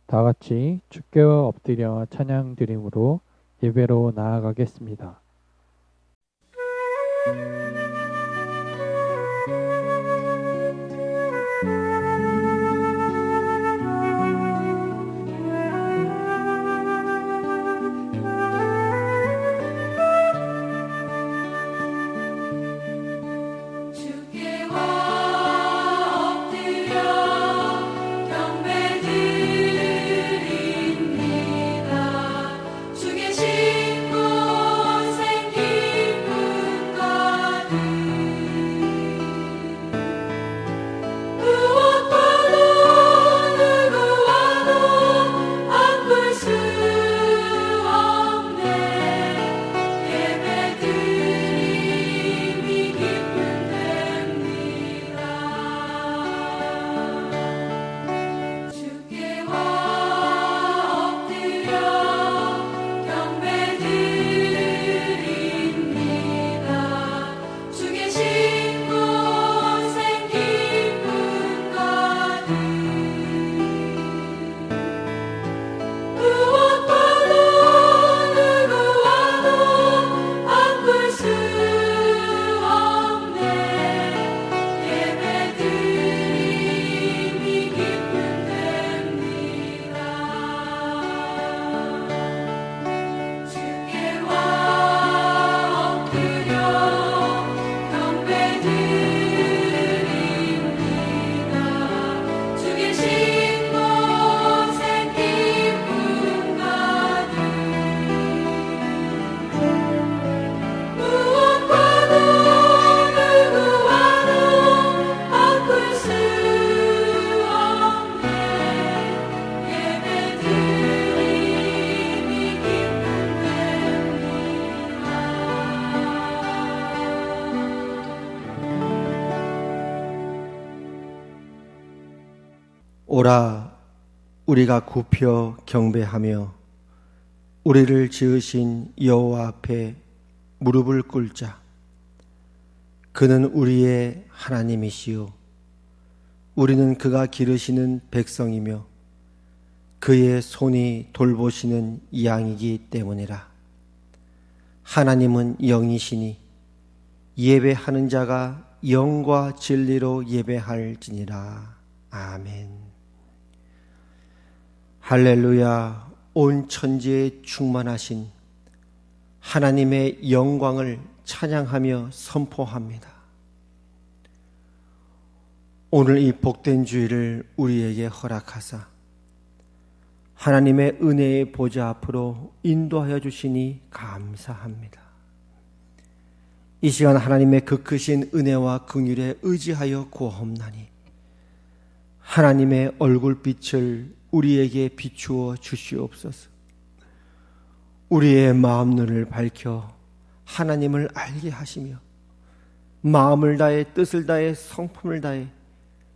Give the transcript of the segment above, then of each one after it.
다 같이 주께 엎드려 찬양 드림으로 예배로 나아가겠습니다. 오라, 우리가 굽혀 경배하며 우리를 지으신 여호와 앞에 무릎을 꿇자. 그는 우리의 하나님이시요 우리는 그가 기르시는 백성이며 그의 손이 돌보시는 양이기 때문이라. 하나님은 영이시니 예배하는 자가 영과 진리로 예배할지니라. 아멘. 할렐루야. 온 천지에 충만하신 하나님의 영광을 찬양하며 선포합니다. 오늘 이 복된 주일을 우리에게 허락하사 하나님의 은혜의 보좌 앞으로 인도하여 주시니 감사합니다. 이 시간 하나님의 그 크신 은혜와 긍휼에 의지하여 구하옵나니 하나님의 얼굴빛을 우리에게 비추어 주시옵소서. 우리의 마음 눈을 밝혀 하나님을 알게 하시며 마음을 다해 뜻을 다해 성품을 다해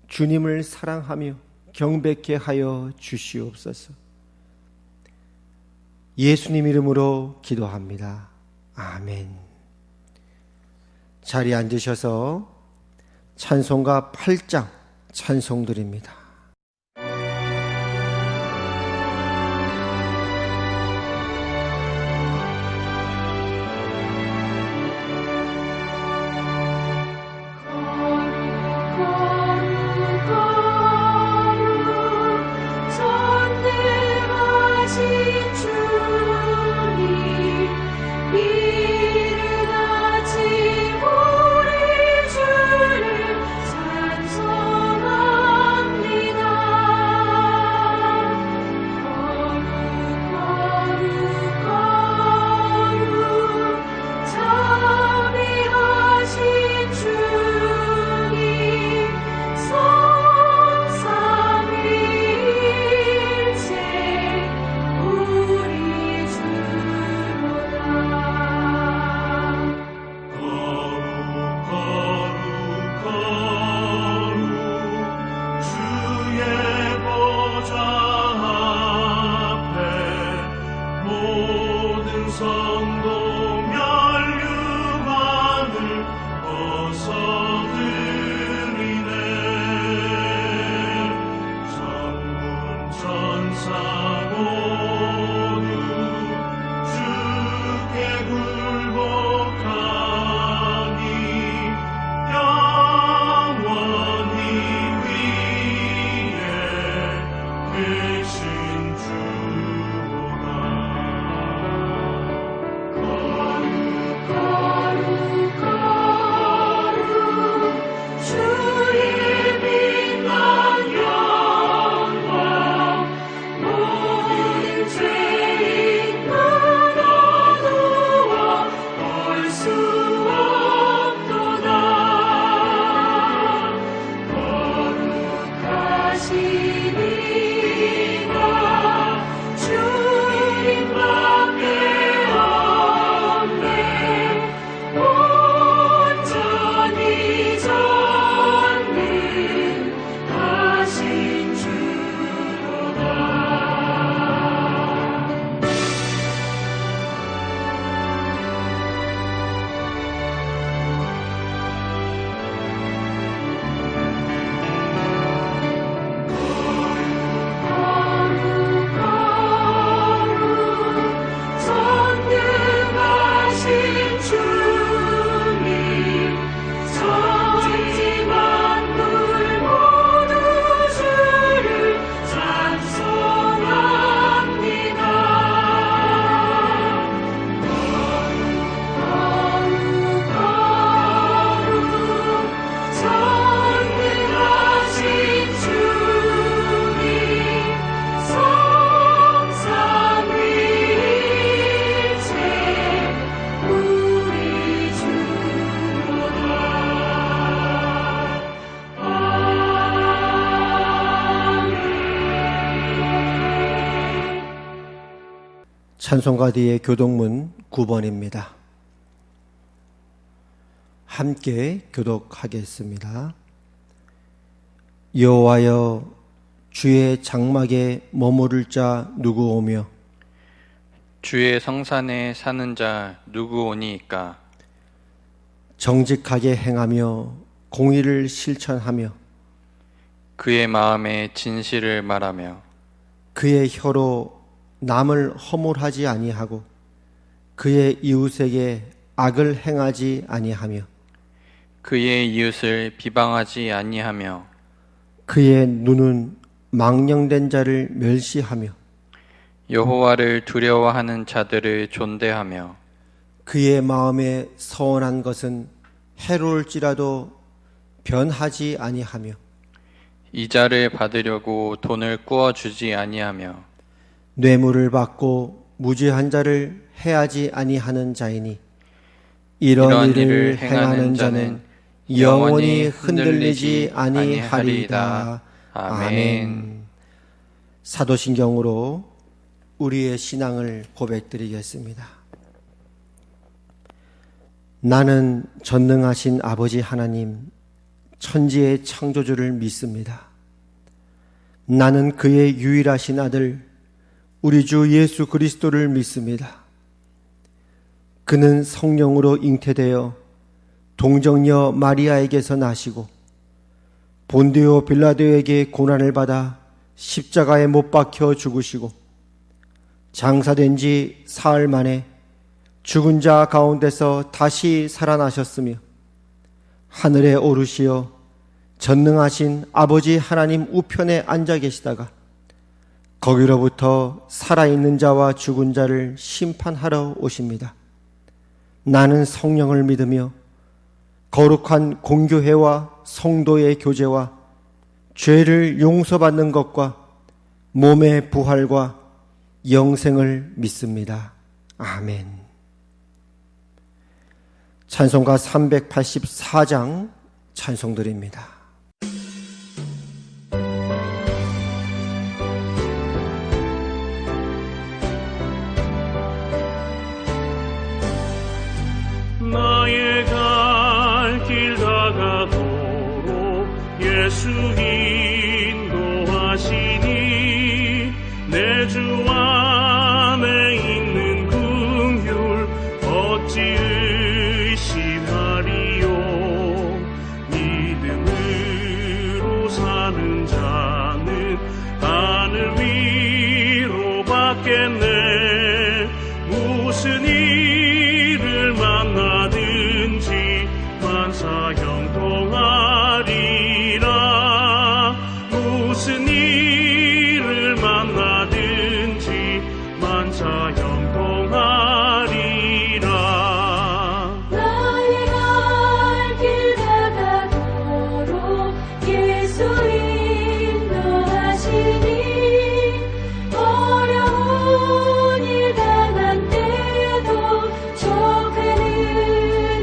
주님을 사랑하며 경배케 하여 주시옵소서. 예수님 이름으로 기도합니다. 아멘. 자리에 앉으셔서 찬송가 8장 찬송드립니다. 찬송합니다. 찬송가 뒤의 교독문 9번입니다. 함께 교독하겠습니다. 여호와여, 주의 장막에 머무를 자 누구 오며 주의 성산에 사는 자 누구 오니이까? 정직하게 행하며 공의를 실천하며 그의 마음에 진실을 말하며 그의 혀로 남을 허물하지 아니하고 그의 이웃에게 악을 행하지 아니하며 그의 이웃을 비방하지 아니하며 그의 눈은 망령된 자를 멸시하며 여호와를 두려워하는 자들을 존대하며 그의 마음에 서원한 것은 해로울지라도 변하지 아니하며 이자를 받으려고 돈을 꾸어주지 아니하며 뇌물을 받고 무죄한 자를 해하지 아니하는 자이니 이런 일을 행하는 자는 영원히 흔들리지 아니하리이다. 아멘. 사도신경으로 우리의 신앙을 고백드리겠습니다. 나는 전능하신 아버지 하나님, 천지의 창조주를 믿습니다. 나는 그의 유일하신 아들 우리 주 예수 그리스도를 믿습니다. 그는 성령으로 잉태되어 동정녀 마리아에게서 나시고 본디오 빌라도에게 고난을 받아 십자가에 못 박혀 죽으시고 장사된 지 사흘 만에 죽은 자 가운데서 다시 살아나셨으며 하늘에 오르시어 전능하신 아버지 하나님 우편에 앉아 계시다가 거기로부터 살아있는 자와 죽은 자를 심판하러 오십니다. 나는 성령을 믿으며 거룩한 공교회와 성도의 교제와 죄를 용서받는 것과 몸의 부활과 영생을 믿습니다. 아멘. 찬송가 384장 찬송드립니다. 나의 갈 길 다가도록 예수 인도하시니 내 주 안에 있는 긍휼 어찌 의심하리요. 믿음으로 사는 자는 하늘 위로 받겠네. 무슨 일을 만나든지 만사형통하리라. 무슨 일을 만나든지 만사형통하리라. 나의 갈 길 다가도록 예수 인도하시니 어려운 일 당한 때도 저 큰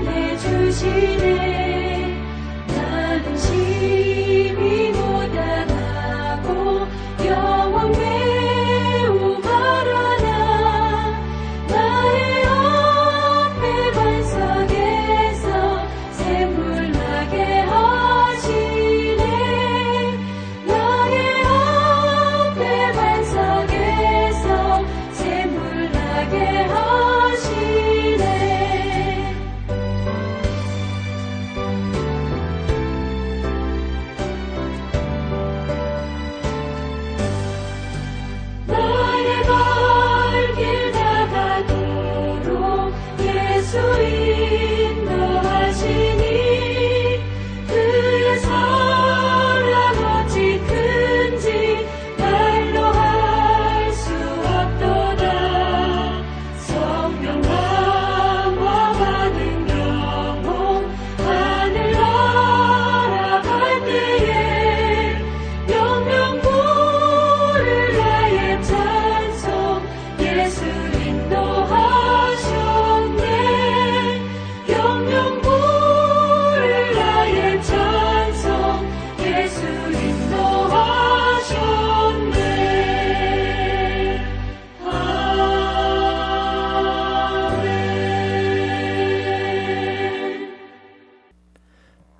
은혜 주시네. 나는 심히 무당하고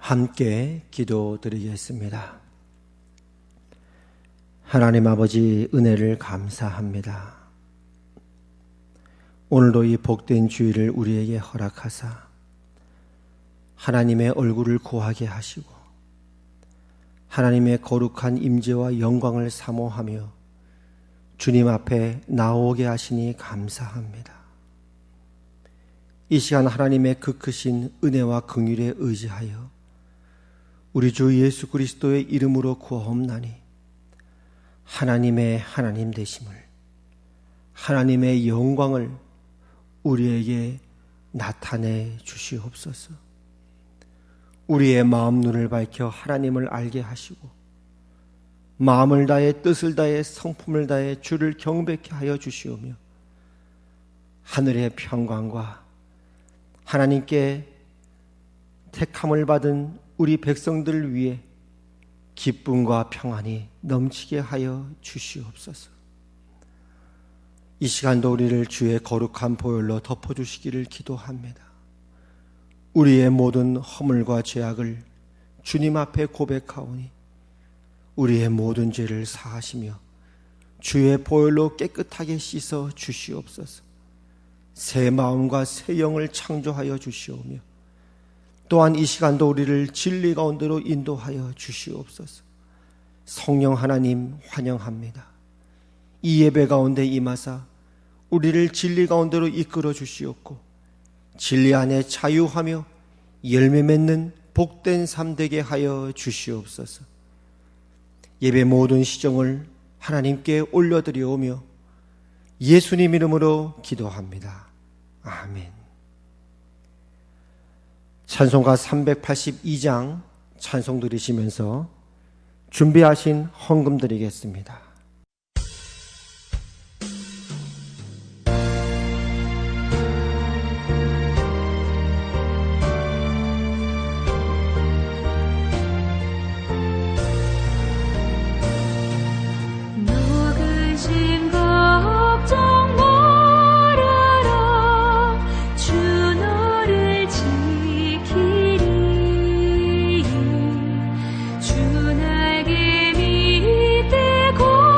함께 기도드리겠습니다. 하나님 아버지, 은혜를 감사합니다. 오늘도 이 복된 주일을 우리에게 허락하사 하나님의 얼굴을 구하게 하시고 하나님의 거룩한 임재와 영광을 사모하며 주님 앞에 나오게 하시니 감사합니다. 이 시간 하나님의 그 크신 은혜와 긍휼에 의지하여 우리 주 예수 그리스도의 이름으로 구하옵나니 하나님의 하나님 되심을, 하나님의 영광을 우리에게 나타내 주시옵소서. 우리의 마음 눈을 밝혀 하나님을 알게 하시고 마음을 다해 뜻을 다해 성품을 다해 주를 경배케 하여 주시오며 하늘의 평강과 하나님께 택함을 받은 우리 백성들을 위해 기쁨과 평안이 넘치게 하여 주시옵소서. 이 시간도 우리를 주의 거룩한 보혈로 덮어주시기를 기도합니다. 우리의 모든 허물과 죄악을 주님 앞에 고백하오니 우리의 모든 죄를 사하시며 주의 보혈로 깨끗하게 씻어 주시옵소서. 새 마음과 새 영을 창조하여 주시오며 또한 이 시간도 우리를 진리 가운데로 인도하여 주시옵소서. 성령 하나님 환영합니다. 이 예배 가운데 임하사 우리를 진리 가운데로 이끌어 주시옵고 진리 안에 자유하며 열매 맺는 복된 삶 되게 하여 주시옵소서. 예배 모든 시정을 하나님께 올려드리오며 예수님 이름으로 기도합니다. 아멘. 찬송가 382장 찬송 드리시면서 준비하신 헌금 드리겠습니다. 고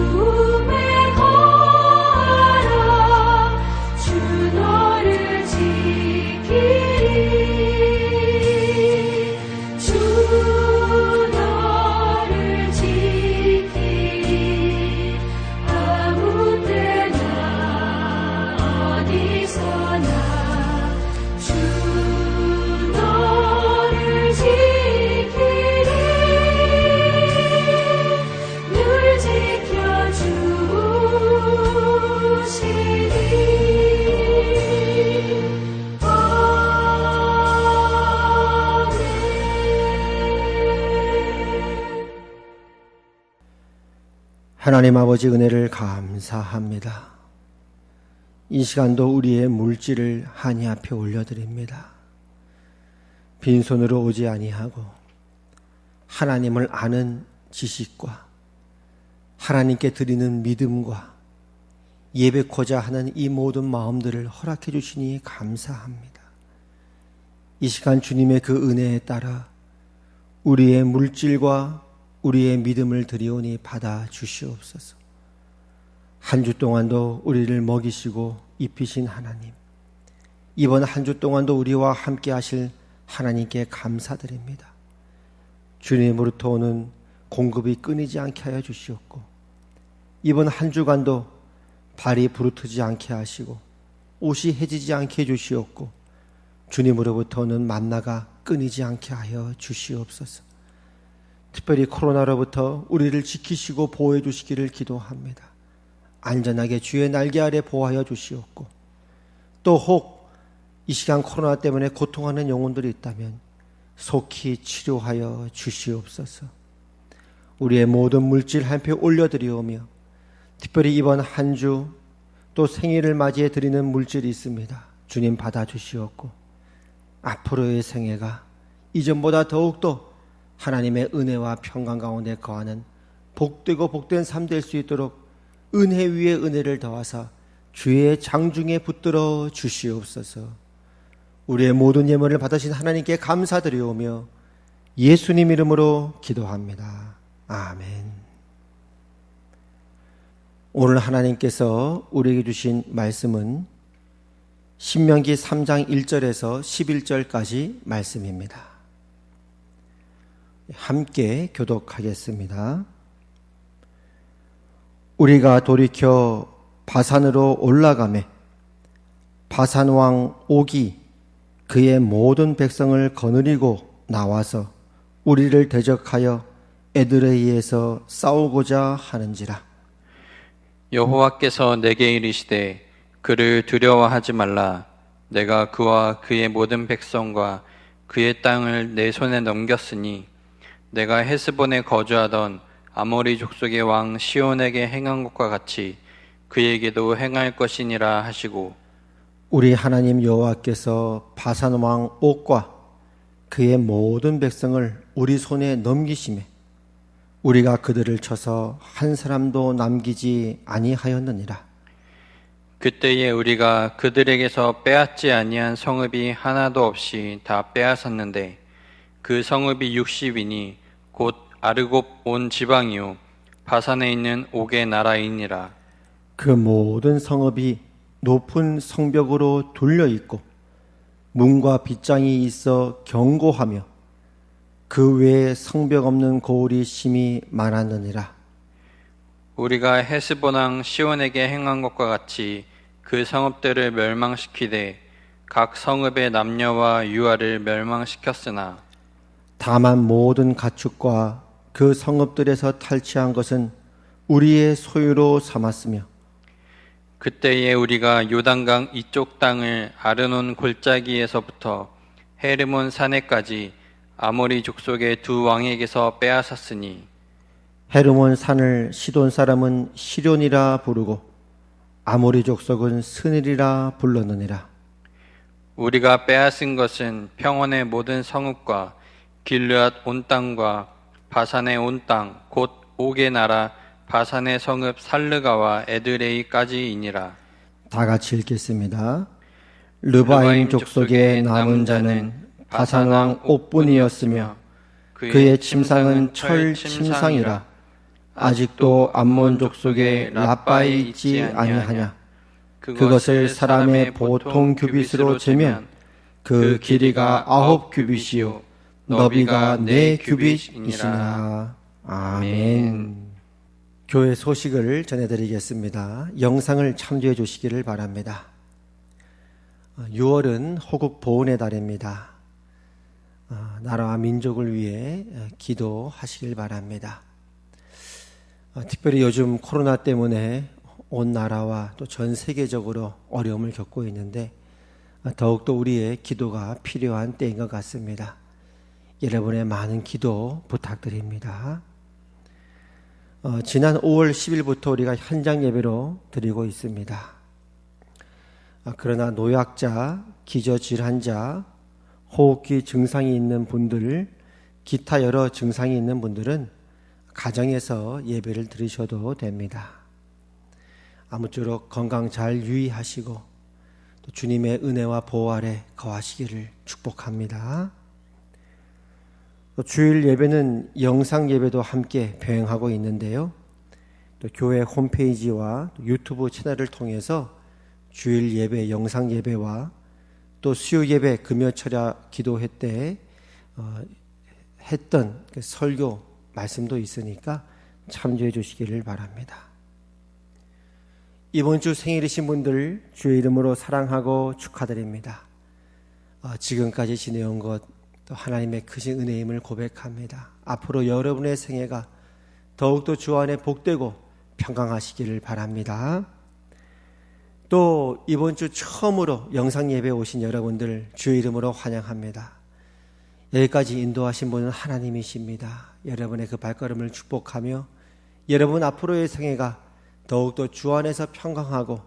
숨에 거하라 주 너를 지키리 주 너를 지키리 아무 때나 어디서나 주 너를 지키리 늘 지켜주시리 아멘. 하나님 아버지 은혜를 감사합니다. 이 시간도 우리의 물질을 하나님 앞에 올려드립니다. 빈손으로 오지 아니하고 하나님을 아는 지식과 하나님께 드리는 믿음과 예배코자 하는 이 모든 마음들을 허락해 주시니 감사합니다. 이 시간 주님의 그 은혜에 따라 우리의 물질과 우리의 믿음을 드리오니 받아 주시옵소서. 한 주 동안도 우리를 먹이시고 입히신 하나님, 이번 한 주 동안도 우리와 함께 하실 하나님께 감사드립니다. 주님으로부터 오는 공급이 끊이지 않게 하여 주시옵고, 이번 한 주간도 발이 부르트지 않게 하시고 옷이 해지지 않게 해주시옵고, 주님으로부터 오는 만나가 끊이지 않게 하여 주시옵소서. 특별히 코로나로부터 우리를 지키시고 보호해 주시기를 기도합니다. 안전하게 주의 날개 아래 보호하여 주시옵고, 또 혹 이 시간 코로나 때문에 고통하는 영혼들이 있다면 속히 치료하여 주시옵소서. 우리의 모든 물질 한표 올려드리오며, 특별히 이번 한 주 또 생일을 맞이해 드리는 물질이 있습니다. 주님 받아주시옵고, 앞으로의 생애가 이전보다 더욱더 하나님의 은혜와 평강 가운데 거하는 복되고 복된 삶 될 수 있도록 은혜 위에 은혜를 더하사 주의 장중에 붙들어 주시옵소서. 우리의 모든 예물을 받으신 하나님께 감사드리오며 예수님 이름으로 기도합니다. 아멘. 오늘 하나님께서 우리에게 주신 말씀은 신명기 3장 1절에서 11절까지 말씀입니다. 함께 교독하겠습니다. 우리가 돌이켜 바산으로 올라가매 바산왕 옥이 그의 모든 백성을 거느리고 나와서 우리를 대적하여 에드레이에서 싸우고자 하는지라. 여호와께서 내게 이르시되 그를 두려워하지 말라. 내가 그와 그의 모든 백성과 그의 땅을 내 손에 넘겼으니 내가 헤스본에 거주하던 아모리 족속의 왕 시온에게 행한 것과 같이 그에게도 행할 것이니라 하시고, 우리 하나님 여호와께서 바산 왕 옥과 그의 모든 백성을 우리 손에 넘기심에 우리가 그들을 쳐서 한 사람도 남기지 아니하였느니라. 그때에 우리가 그들에게서 빼앗지 아니한 성읍이 하나도 없이 다 빼앗았는데 그 성읍이 60이니 곧 아르곱 온 지방이요 바산에 있는 옥의 나라이니라. 그 모든 성읍이 높은 성벽으로 둘려 있고 문과 빗장이 있어 견고하며 그 외에 성벽 없는 고을이 심히 많았느니라. 우리가 헤스본 왕 시온에게 행한 것과 같이 그 성읍들을 멸망시키되 각 성읍의 남녀와 유아를 멸망시켰으나 다만 모든 가축과 그 성읍들에서 탈취한 것은 우리의 소유로 삼았으며 그때에 우리가 요단강 이쪽 땅을 아르논 골짜기에서부터 헤르몬 산에까지 아모리 족속의 두 왕에게서 빼앗았으니 헤르몬 산을 시돈 사람은 시련이라 부르고 아모리 족속은 스닐이라 불렀느니라. 우리가 빼앗은 것은 평원의 모든 성읍과 길르앗 온 땅과 바산의 온 땅 곧 옥의 나라 바산의 성읍 살르가와 에드레이까지이니라. 다 같이 읽겠습니다. 르바임 족속의 남은 자는 바산 왕 옥뿐이었으며 그의 침상은 철 침상이라. 아직도 암몬족 속에 랍바에 있지 아니하냐. 그것을 사람의 보통 규빗으로 재면 그 길이가 9 규빗이요 너비가 4 규빗이니라. 아멘. 교회 소식을 전해드리겠습니다. 영상을 참조해 주시기를 바랍니다. 6월은 호국 보훈의 달입니다. 나라와 민족을 위해 기도하시길 바랍니다. 특별히 요즘 코로나 때문에 온 나라와 또 전 세계적으로 어려움을 겪고 있는데 더욱더 우리의 기도가 필요한 때인 것 같습니다. 여러분의 많은 기도 부탁드립니다. 지난 5월 10일부터 우리가 현장 예배로 드리고 있습니다. 그러나 노약자, 기저질환자, 호흡기 증상이 있는 분들, 기타 여러 증상이 있는 분들은 가정에서 예배를 드리셔도 됩니다. 아무쪼록 건강 잘 유의하시고 또 주님의 은혜와 보호 아래 거하시기를 축복합니다. 또 주일 예배는 영상 예배도 함께 병행하고 있는데요. 또 교회 홈페이지와 유튜브 채널을 통해서 주일 예배, 영상 예배와 또 수요 예배, 금요 철야 기도회 때 했던 그 설교 말씀도 있으니까 참조해 주시기를 바랍니다. 이번 주 생일이신 분들 주의 이름으로 사랑하고 축하드립니다. 지금까지 지내온 것 또 하나님의 크신 은혜임을 고백합니다. 앞으로 여러분의 생애가 더욱더 주 안에 복되고 평강하시기를 바랍니다. 또 이번 주 처음으로 영상 예배에 오신 여러분들 주의 이름으로 환영합니다. 여기까지 인도하신 분은 하나님이십니다. 여러분의 그 발걸음을 축복하며 여러분 앞으로의 생애가 더욱더 주 안에서 평강하고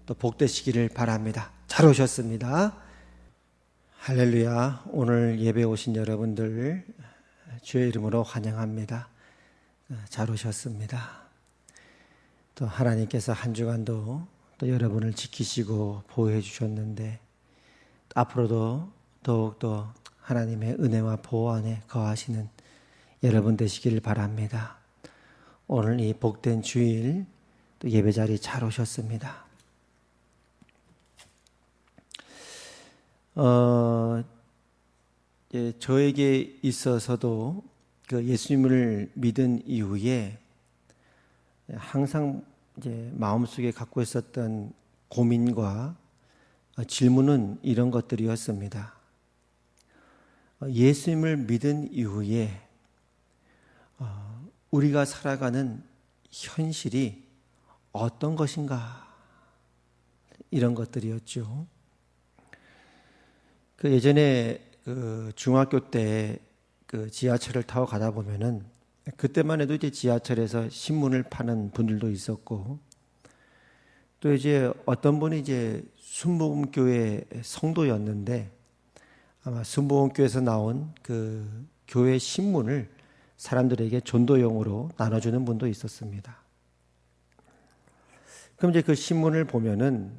또 복되시기를 바랍니다. 잘 오셨습니다. 할렐루야. 오늘 예배 오신 여러분들 주의 이름으로 환영합니다. 잘 오셨습니다. 또 하나님께서 한 주간도 또 여러분을 지키시고 보호해 주셨는데 앞으로도 더욱더 하나님의 은혜와 보호 안에 거하시는 여러분 되시길 바랍니다. 오늘 이 복된 주일 또 예배 자리 잘 오셨습니다. 저에게 있어서도 그 예수님을 믿은 이후에 항상 이제 마음속에 갖고 있었던 고민과 질문은 이런 것들이었습니다. 예수님을 믿은 이후에 우리가 살아가는 현실이 어떤 것인가? 이런 것들이었죠. 그 예전에 그 중학교 때 그 지하철을 타고 가다 보면은 그때만 해도 이제 지하철에서 신문을 파는 분들도 있었고 또 이제 어떤 분이 이제 순복음교회 성도였는데 아마 순복음교회에서 나온 그 교회 신문을 사람들에게 전도용으로 나눠주는 분도 있었습니다. 그럼 이제 그 신문을 보면은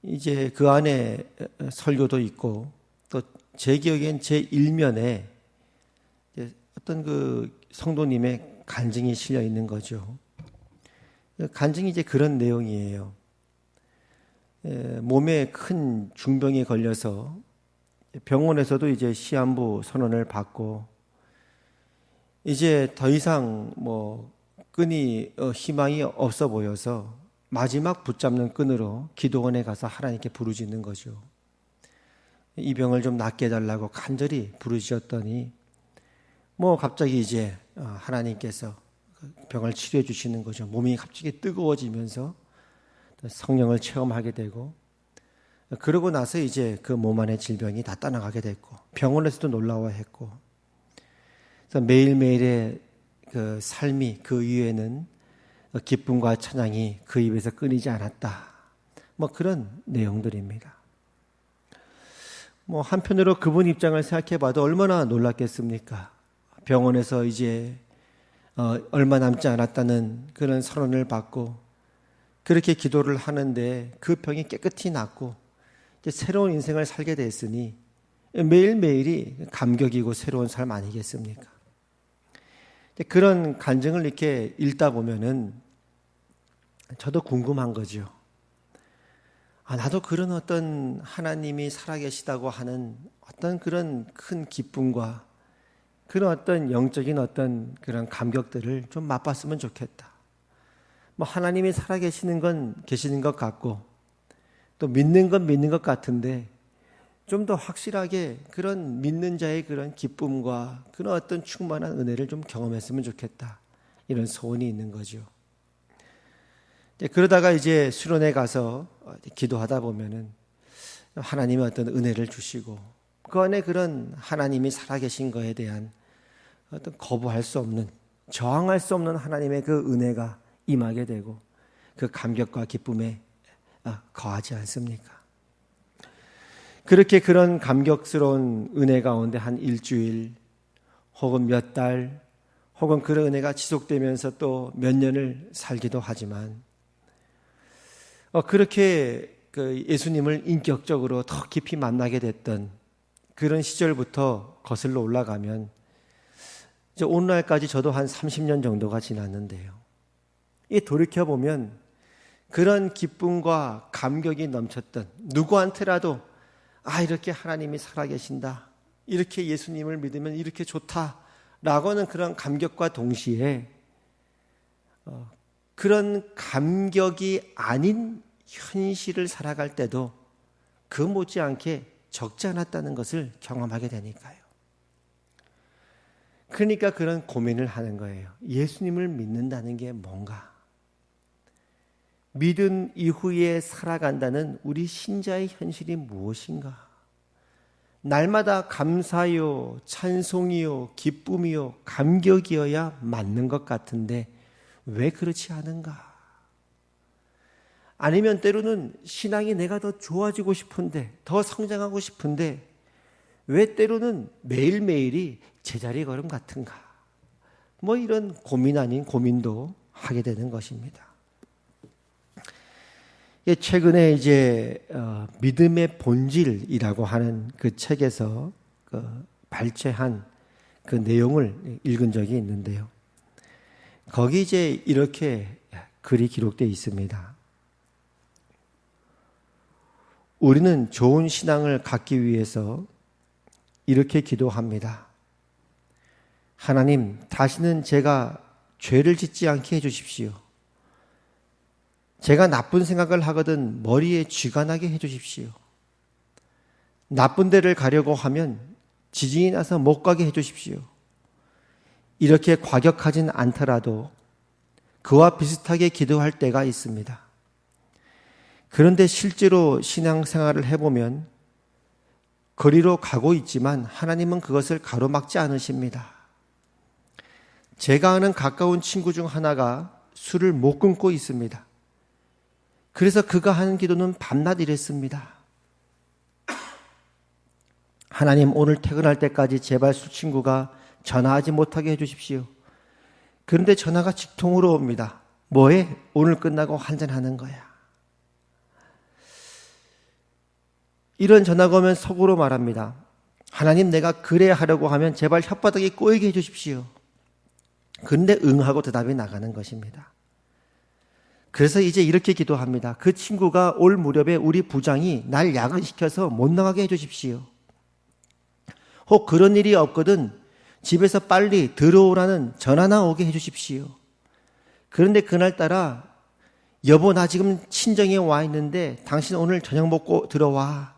이제 그 안에 설교도 있고 또 제 기억엔 제 1면에 어떤 그 성도님의 간증이 실려 있는 거죠. 간증이 이제 그런 내용이에요. 몸에 큰 중병에 걸려서 병원에서도 이제 시한부 선언을 받고 이제 더 이상 뭐 끈이 희망이 없어 보여서 마지막 붙잡는 끈으로 기도원에 가서 하나님께 부르짖는 거죠. 이 병을 좀 낫게 해달라고 간절히 부르짖었더니 뭐 갑자기 이제 하나님께서 병을 치료해 주시는 거죠. 몸이 갑자기 뜨거워지면서 성령을 체험하게 되고 그러고 나서 이제 그 몸 안의 질병이 다 떠나가게 됐고 병원에서도 놀라워했고 그래서 매일매일의 그 삶이 그 이후에는 기쁨과 찬양이 그 입에서 끊이지 않았다. 뭐 그런 내용들입니다. 뭐 한편으로 그분 입장을 생각해 봐도 얼마나 놀랐겠습니까? 병원에서 이제 얼마 남지 않았다는 그런 선언을 받고 그렇게 기도를 하는데 그 병이 깨끗이 낫고 이제 새로운 인생을 살게 됐으니 매일매일이 감격이고 새로운 삶 아니겠습니까? 그런 간증을 이렇게 읽다 보면은 저도 궁금한 거죠. 나도 그런 어떤 하나님이 살아계시다고 하는 어떤 그런 큰 기쁨과 그런 어떤 영적인 어떤 그런 감격들을 좀 맛봤으면 좋겠다. 뭐 하나님이 살아계시는 건 계시는 것 같고 또 믿는 건 믿는 것 같은데 좀 더 확실하게 그런 믿는 자의 그런 기쁨과 그런 어떤 충만한 은혜를 좀 경험했으면 좋겠다. 이런 소원이 있는 거죠. 그러다가 이제 수련회 가서 기도하다 보면은 하나님의 어떤 은혜를 주시고 그 안에 그런 하나님이 살아계신 거에 대한 어떤 거부할 수 없는, 저항할 수 없는 하나님의 그 은혜가 임하게 되고 그 감격과 기쁨에 거하지 않습니까? 그렇게 그런 감격스러운 은혜 가운데 한 일주일 혹은 몇 달 혹은 그런 은혜가 지속되면서 또 몇 년을 살기도 하지만 그렇게 그 예수님을 인격적으로 더 깊이 만나게 됐던 그런 시절부터 거슬러 올라가면 이제 오늘날까지 저도 한 30년 정도가 지났는데요. 이 돌이켜보면 그런 기쁨과 감격이 넘쳤던 누구한테라도 이렇게 하나님이 살아계신다, 이렇게 예수님을 믿으면 이렇게 좋다라고 하는 그런 감격과 동시에 그런 감격이 아닌 현실을 살아갈 때도 그 못지않게 적지 않았다는 것을 경험하게 되니까요. 그러니까 그런 고민을 하는 거예요. 예수님을 믿는다는 게 뭔가? 믿은 이후에 살아간다는 우리 신자의 현실이 무엇인가? 날마다 감사요, 찬송이요, 기쁨이요, 감격이어야 맞는 것 같은데 왜 그렇지 않은가? 아니면 때로는 신앙이 내가 더 좋아지고 싶은데, 더 성장하고 싶은데 왜 때로는 매일매일이 제자리 걸음 같은가? 뭐 이런 고민 아닌 고민도 하게 되는 것입니다. 최근에 이제 믿음의 본질이라고 하는 그 책에서 발췌한 그 내용을 읽은 적이 있는데요. 거기 이제 이렇게 글이 기록되어 있습니다. 우리는 좋은 신앙을 갖기 위해서 이렇게 기도합니다. 하나님, 다시는 제가 죄를 짓지 않게 해주십시오. 제가 나쁜 생각을 하거든 머리에 쥐가 나게 해주십시오. 나쁜 데를 가려고 하면 지진이 나서 못 가게 해주십시오. 이렇게 과격하진 않더라도 그와 비슷하게 기도할 때가 있습니다. 그런데 실제로 신앙생활을 해보면 거리로 가고 있지만 하나님은 그것을 가로막지 않으십니다. 제가 아는 가까운 친구 중 하나가 술을 못 끊고 있습니다. 그래서 그가 하는 기도는 밤낮 이랬습니다. 하나님, 오늘 퇴근할 때까지 제발 술 친구가 전화하지 못하게 해주십시오. 그런데 전화가 직통으로 옵니다. 뭐해? 오늘 끝나고 한잔하는 거야. 이런 전화가 오면 속으로 말합니다. 하나님, 내가 그래야 하려고 하면 제발 혓바닥이 꼬이게 해주십시오. 그런데 응하고 대답이 나가는 것입니다. 그래서 이제 이렇게 기도합니다. 그 친구가 올 무렵에 우리 부장이 날 야근시켜서 못 나가게 해주십시오. 혹 그런 일이 없거든 집에서 빨리 들어오라는 전화나 오게 해주십시오. 그런데 그날따라 여보, 나 지금 친정에 와 있는데 당신 오늘 저녁 먹고 들어와.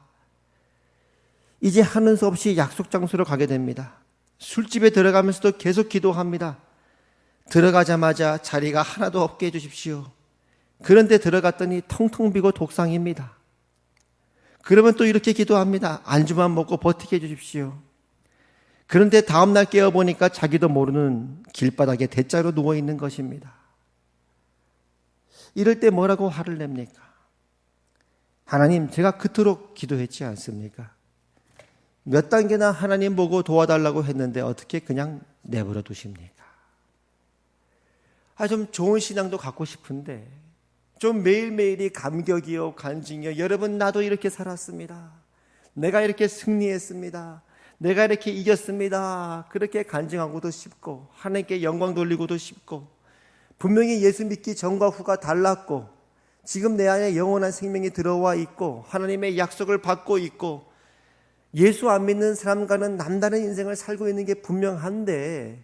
이제 하는 수 없이 약속 장소로 가게 됩니다. 술집에 들어가면서도 계속 기도합니다. 들어가자마자 자리가 하나도 없게 해주십시오. 그런데 들어갔더니 텅텅 비고 독상입니다. 그러면 또 이렇게 기도합니다. 안주만 먹고 버티게 해주십시오. 그런데 다음날 깨어보니까 자기도 모르는 길바닥에 대자로 누워있는 것입니다. 이럴 때 뭐라고 화를 냅니까? 하나님, 제가 그토록 기도했지 않습니까? 몇 단계나 하나님 보고 도와달라고 했는데 어떻게 그냥 내버려 두십니까? 좀 좋은 신앙도 갖고 싶은데, 좀 매일매일이 감격이요, 간증이요. 여러분, 나도 이렇게 살았습니다. 내가 이렇게 승리했습니다. 내가 이렇게 이겼습니다. 그렇게 간증하고도 싶고 하나님께 영광 돌리고도 싶고 분명히 예수 믿기 전과 후가 달랐고 지금 내 안에 영원한 생명이 들어와 있고 하나님의 약속을 받고 있고 예수 안 믿는 사람과는 남다른 인생을 살고 있는 게 분명한데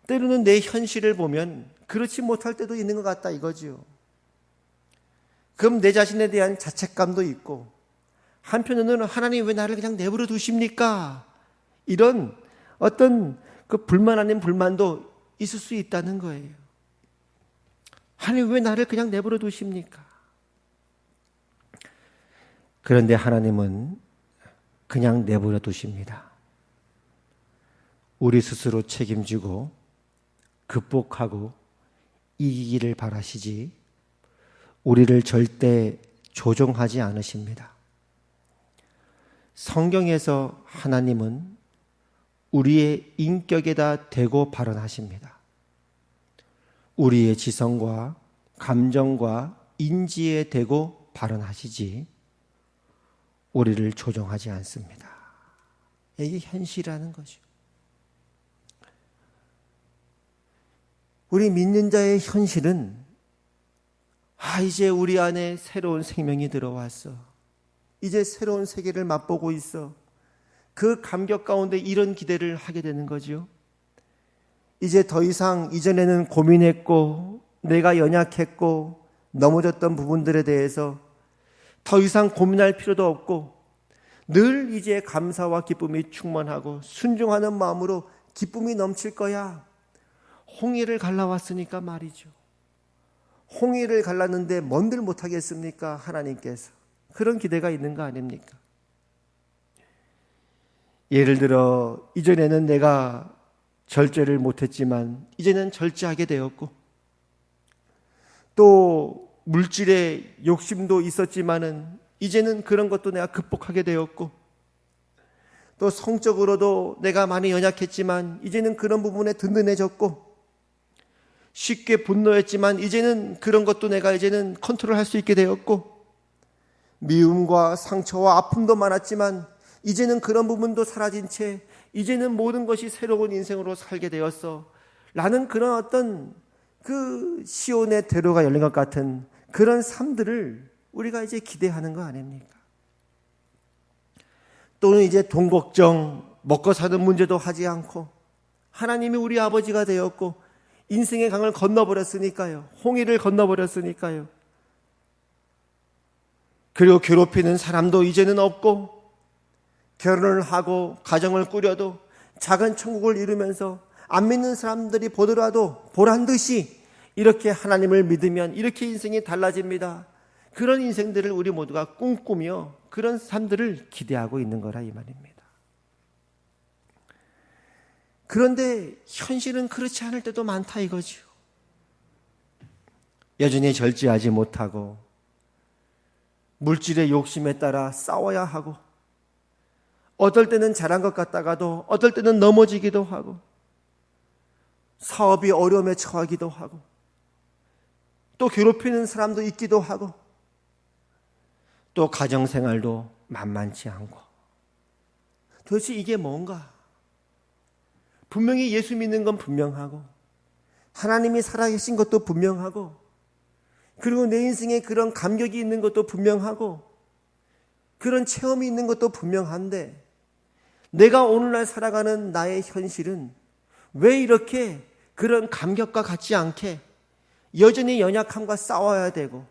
때로는 내 현실을 보면 그렇지 못할 때도 있는 것 같다 이거지요. 그럼 내 자신에 대한 자책감도 있고 한편으로는 하나님 왜 나를 그냥 내버려 두십니까? 이런 어떤 그 불만 아닌 불만도 있을 수 있다는 거예요. 하나님 왜 나를 그냥 내버려 두십니까? 그런데 하나님은 그냥 내버려 두십니다. 우리 스스로 책임지고 극복하고 이기기를 바라시지 우리를 절대 조종하지 않으십니다. 성경에서 하나님은 우리의 인격에다 대고 발언하십니다. 우리의 지성과 감정과 인지에 대고 발언하시지 우리를 조종하지 않습니다. 이게 현실이라는 거죠. 우리 믿는 자의 현실은 이제 우리 안에 새로운 생명이 들어왔어. 이제 새로운 세계를 맛보고 있어. 그 감격 가운데 이런 기대를 하게 되는 거죠. 이제 더 이상 이전에는 고민했고 내가 연약했고 넘어졌던 부분들에 대해서 더 이상 고민할 필요도 없고 늘 이제 감사와 기쁨이 충만하고 순종하는 마음으로 기쁨이 넘칠 거야. 홍해를 갈라왔으니까 말이죠. 홍해를 갈랐는데 뭔들 못하겠습니까? 하나님께서. 그런 기대가 있는 거 아닙니까? 예를 들어 이전에는 내가 절제를 못했지만 이제는 절제하게 되었고 또 물질에 욕심도 있었지만은 이제는 그런 것도 내가 극복하게 되었고 또 성적으로도 내가 많이 연약했지만 이제는 그런 부분에 든든해졌고 쉽게 분노했지만 이제는 그런 것도 내가 이제는 컨트롤할 수 있게 되었고 미움과 상처와 아픔도 많았지만 이제는 그런 부분도 사라진 채 이제는 모든 것이 새로운 인생으로 살게 되었어 라는 그런 어떤 그 시온의 대로가 열린 것 같은 그런 삶들을 우리가 이제 기대하는 거 아닙니까? 또는 이제 돈 걱정, 먹고 사는 문제도 하지 않고 하나님이 우리 아버지가 되었고 인생의 강을 건너버렸으니까요. 홍해를 건너버렸으니까요. 그리고 괴롭히는 사람도 이제는 없고 결혼을 하고 가정을 꾸려도 작은 천국을 이루면서 안 믿는 사람들이 보더라도 보란 듯이 이렇게 하나님을 믿으면 이렇게 인생이 달라집니다. 그런 인생들을 우리 모두가 꿈꾸며 그런 삶들을 기대하고 있는 거라 이 말입니다. 그런데 현실은 그렇지 않을 때도 많다 이거죠. 여전히 절제하지 못하고 물질의 욕심에 따라 싸워야 하고 어떨 때는 잘한 것 같다가도 어떨 때는 넘어지기도 하고 사업이 어려움에 처하기도 하고 또 괴롭히는 사람도 있기도 하고 또 가정생활도 만만치 않고 도대체 이게 뭔가? 분명히 예수 믿는 건 분명하고 하나님이 살아계신 것도 분명하고 그리고 내 인생에 그런 감격이 있는 것도 분명하고 그런 체험이 있는 것도 분명한데 내가 오늘날 살아가는 나의 현실은 왜 이렇게 그런 감격과 같지 않게 여전히 연약함과 싸워야 되고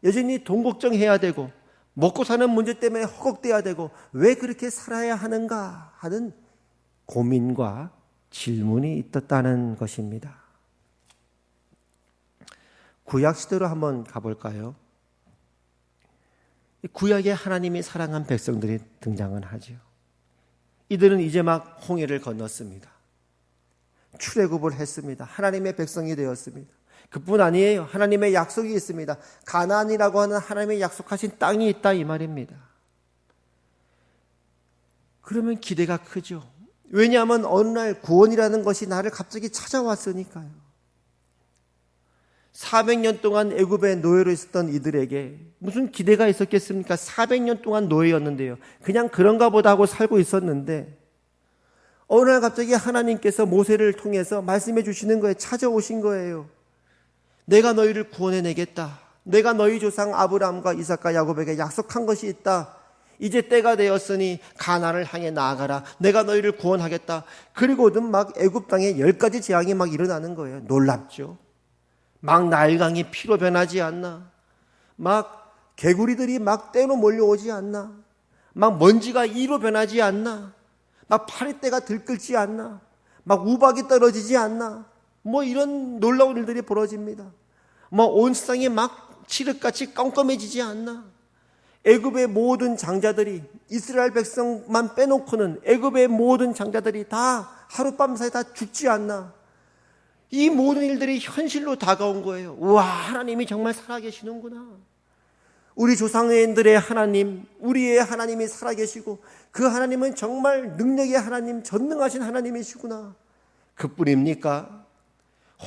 여전히 돈 걱정해야 되고 먹고 사는 문제 때문에 허걱대야 되고 왜 그렇게 살아야 하는가 하는 고민과 질문이 있었다는 것입니다. 구약 시대로 한번 가볼까요? 구약에 하나님이 사랑한 백성들이 등장은 하죠. 이들은 이제 막 홍해를 건넜습니다. 출애굽을 했습니다. 하나님의 백성이 되었습니다. 그뿐 아니에요. 하나님의 약속이 있습니다. 가나안이라고 하는 하나님의 약속하신 땅이 있다 이 말입니다. 그러면 기대가 크죠. 왜냐하면 어느 날 구원이라는 것이 나를 갑자기 찾아왔으니까요. 400년 동안 애굽의 노예로 있었던 이들에게 무슨 기대가 있었겠습니까? 400년 동안 노예였는데요. 그냥 그런가 보다 하고 살고 있었는데 어느 날 갑자기 하나님께서 모세를 통해서 말씀해 주시는 거예요. 찾아오신 거예요. 내가 너희를 구원해내겠다. 내가 너희 조상 아브라함과 이삭과 야곱에게 약속한 것이 있다. 이제 때가 되었으니 가나안을 향해 나아가라. 내가 너희를 구원하겠다. 그리고는 막 애굽 땅에 10가지 재앙이 막 일어나는 거예요. 놀랍죠. 막 나일강이 피로 변하지 않나. 막 개구리들이 막 떼로 몰려오지 않나. 막 먼지가 이로 변하지 않나. 막 파리떼가 들끓지 않나. 막 우박이 떨어지지 않나. 뭐 이런 놀라운 일들이 벌어집니다. 뭐 온 세상이 막 칠흑같이 깜깜해지지 않나. 애굽의 모든 장자들이, 이스라엘 백성만 빼놓고는 애굽의 모든 장자들이 다 하룻밤 사이에 다 죽지 않나. 이 모든 일들이 현실로 다가온 거예요. 우와, 하나님이 정말 살아계시는구나. 우리 조상들의 하나님, 우리의 하나님이 살아계시고 그 하나님은 정말 능력의 하나님, 전능하신 하나님이시구나. 그뿐입니까?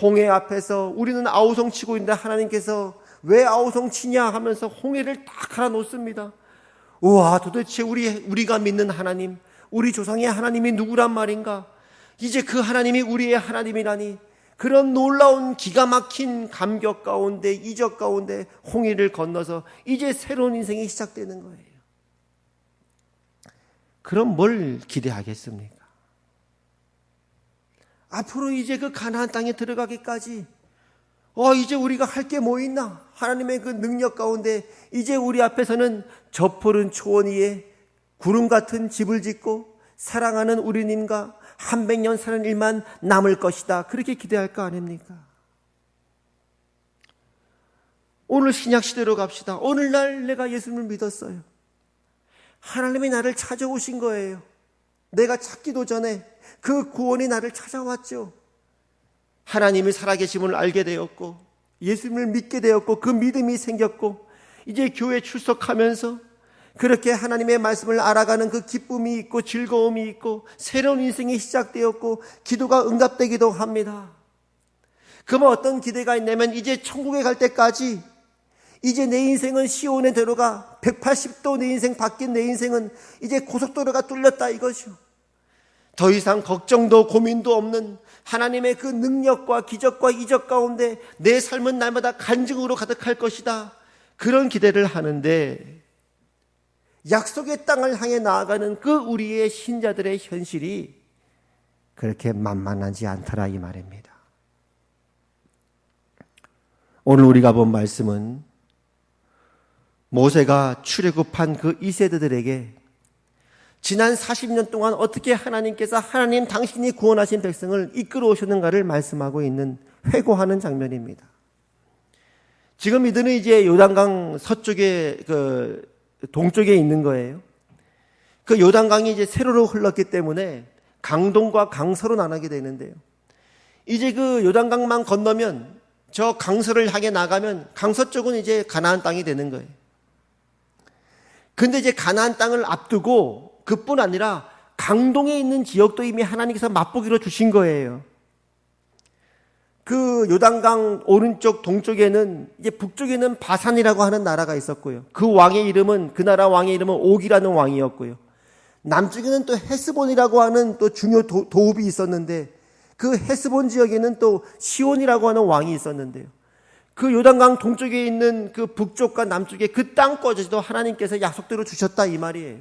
홍해 앞에서 우리는 아우성치고 있는데 하나님께서 왜 아우성치냐 하면서 홍해를 딱 갈아 놓습니다. 우와, 도대체 우리가 믿는 하나님, 우리 조상의 하나님이 누구란 말인가? 이제 그 하나님이 우리의 하나님이라니. 그런 놀라운 기가 막힌 감격 가운데, 이적 가운데 홍해를 건너서 이제 새로운 인생이 시작되는 거예요. 그럼 뭘 기대하겠습니까? 앞으로 이제 그 가나안 땅에 들어가기까지 이제 우리가 할 게 뭐 있나? 하나님의 그 능력 가운데 이제 우리 앞에서는 저 푸른 초원 위에 구름 같은 집을 짓고 사랑하는 우리님과 100년 사는 일만 남을 것이다. 그렇게 기대할 거 아닙니까? 오늘 신약시대로 갑시다. 오늘날 내가 예수님을 믿었어요. 하나님이 나를 찾아오신 거예요. 내가 찾기도 전에 그 구원이 나를 찾아왔죠. 하나님이 살아계심을 알게 되었고 예수님을 믿게 되었고 그 믿음이 생겼고 이제 교회 출석하면서 그렇게 하나님의 말씀을 알아가는 그 기쁨이 있고 즐거움이 있고 새로운 인생이 시작되었고 기도가 응답되기도 합니다. 그러면 어떤 기대가 있냐면 이제 천국에 갈 때까지 이제 내 인생은 시온의 대로가 180도 내 인생 바뀐 내 인생은 이제 고속도로가 뚫렸다 이것이요. 더 이상 걱정도 고민도 없는 하나님의 그 능력과 기적과 이적 가운데 내 삶은 날마다 간증으로 가득할 것이다. 그런 기대를 하는데 약속의 땅을 향해 나아가는 그 우리의 신자들의 현실이 그렇게 만만하지 않더라 이 말입니다. 오늘 우리가 본 말씀은 모세가 출애굽한 그 2세대들에게 지난 40년 동안 어떻게 하나님께서 하나님 당신이 구원하신 백성을 이끌어 오셨는가를 말씀하고 있는 회고하는 장면입니다. 지금 이들은 이제 요단강 서쪽에 동쪽에 있는 거예요. 그 요단강이 이제 세로로 흘렀기 때문에 강동과 강서로 나누게 되는데요. 이제 그 요단강만 건너면 저 강서를 향해 나가면 강서 쪽은 이제 가나안 땅이 되는 거예요. 근데 이제 가나안 땅을 앞두고 그뿐 아니라 강동에 있는 지역도 이미 하나님께서 맛보기로 주신 거예요. 그 요단강 오른쪽 동쪽에는 이제 북쪽에는 바산이라고 하는 나라가 있었고요. 그 왕의 이름은 그 나라 왕의 이름은 옥이라는 왕이었고요. 남쪽에는 또 헤스본이라고 하는 또 중요 도읍이 있었는데 그 헤스본 지역에는 또 시온이라고 하는 왕이 있었는데요. 그 요단강 동쪽에 있는 그 북쪽과 남쪽에 그 땅까지도 하나님께서 약속대로 주셨다 이 말이에요.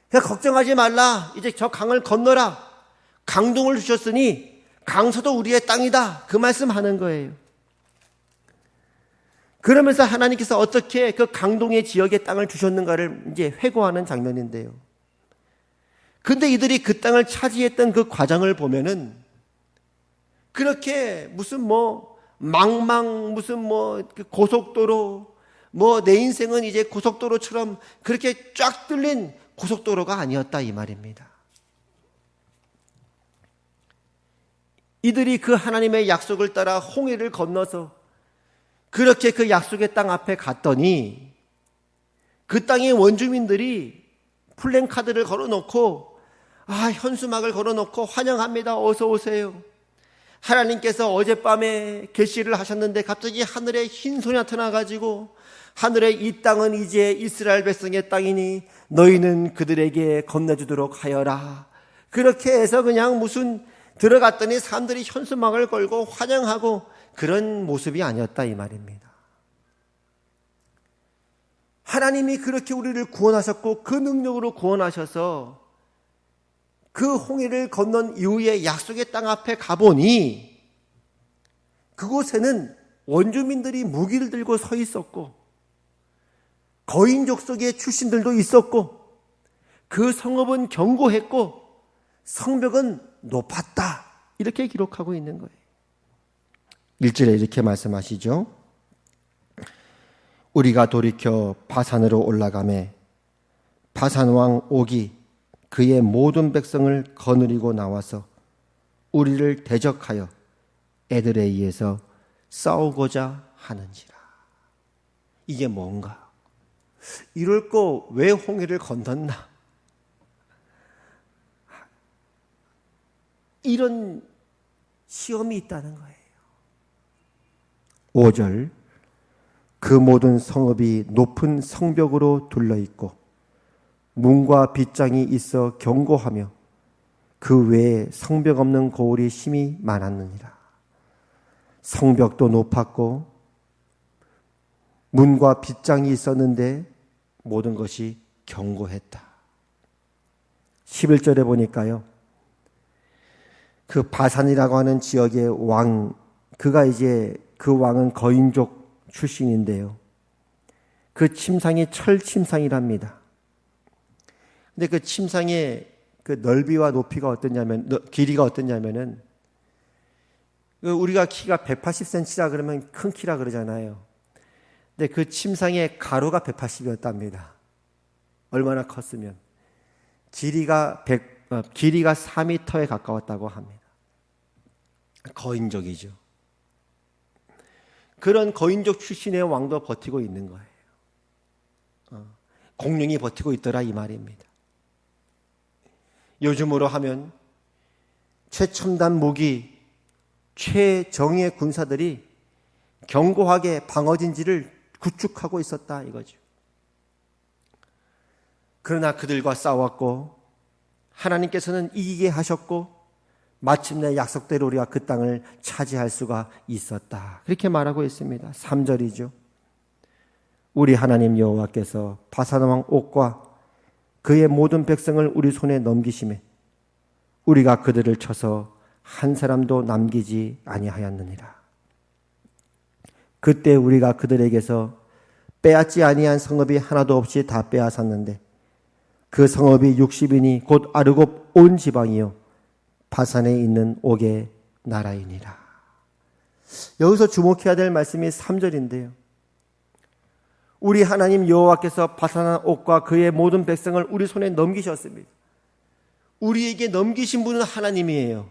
그러니까 걱정하지 말라. 이제 저 강을 건너라. 강동을 주셨으니 강서도 우리의 땅이다. 그 말씀하는 거예요. 그러면서 하나님께서 어떻게 그 강동의 지역의 땅을 주셨는가를 이제 회고하는 장면인데요. 근데 이들이 그 땅을 차지했던 그 과정을 보면은 그렇게 무슨 무슨 고속도로 내 인생은 이제 고속도로처럼 그렇게 쫙 뚫린 고속도로가 아니었다 이 말입니다. 이들이 그 하나님의 약속을 따라 홍해를 건너서 그렇게 그 약속의 땅 앞에 갔더니 그 땅의 원주민들이 플랜카드를 걸어놓고 현수막을 걸어놓고 환영합니다. 어서 오세요. 하나님께서 어젯밤에 계시를 하셨는데 갑자기 하늘에 흰 손이 나타나가지고 하늘에 이 땅은 이제 이스라엘 백성의 땅이니 너희는 그들에게 건네주도록 하여라. 그렇게 해서 그냥 무슨 들어갔더니 사람들이 현수막을 걸고 환영하고 그런 모습이 아니었다 이 말입니다. 하나님이 그렇게 우리를 구원하셨고 그 능력으로 구원하셔서 그 홍해를 건넌 이후에 약속의 땅 앞에 가보니 그곳에는 원주민들이 무기를 들고 서 있었고 거인족 속의 출신들도 있었고 그 성읍은 견고했고 성벽은 높았다. 이렇게 기록하고 있는 거예요. 1절에 이렇게 말씀하시죠. 우리가 돌이켜 바산으로 올라가매 바산 왕 옥이 그의 모든 백성을 거느리고 나와서 우리를 대적하여 에드레이에서 싸우고자 하는지라. 이게 뭔가? 이럴 거 왜 홍해를 건넜나? 이런 시험이 있다는 거예요. 5절 그 모든 성읍이 높은 성벽으로 둘러있고 문과 빗장이 있어 견고하며 그 외에 성벽 없는 고을이 심히 많았느니라. 성벽도 높았고 문과 빗장이 있었는데 모든 것이 견고했다. 11절에 보니까요. 그 바산이라고 하는 지역의 왕, 그가 이제 그 왕은 거인족 출신인데요. 그 침상이 철 침상이랍니다. 근데 그 침상의 그 넓이와 높이가 어떠냐면, 길이가 어떠냐면은, 우리가 키가 180cm라 그러면 큰 키라 그러잖아요. 근데 그 침상의 가로가 180이었답니다. 얼마나 컸으면. 길이가 4m에 가까웠다고 합니다. 거인족이죠. 그런 거인족 출신의 왕도 버티고 있는 거예요. 공룡이 버티고 있더라 이 말입니다. 요즘으로 하면 최첨단 무기, 최정예 군사들이 견고하게 방어진지를 구축하고 있었다 이거죠. 그러나 그들과 싸웠고 하나님께서는 이기게 하셨고 마침내 약속대로 우리가 그 땅을 차지할 수가 있었다. 그렇게 말하고 있습니다. 3절이죠. 우리 하나님 여호와께서 바산왕 옥과 그의 모든 백성을 우리 손에 넘기심에 우리가 그들을 쳐서 한 사람도 남기지 아니하였느니라. 그때 우리가 그들에게서 빼앗지 아니한 성읍이 하나도 없이 다 빼앗았는데 그 성읍이 60인이 곧 아르곱 온 지방이요 바산에 있는 옥의 나라이니라. 여기서 주목해야 될 말씀이 3절인데요. 우리 하나님 여호와께서 바산한 옥과 그의 모든 백성을 우리 손에 넘기셨습니다. 우리에게 넘기신 분은 하나님이에요.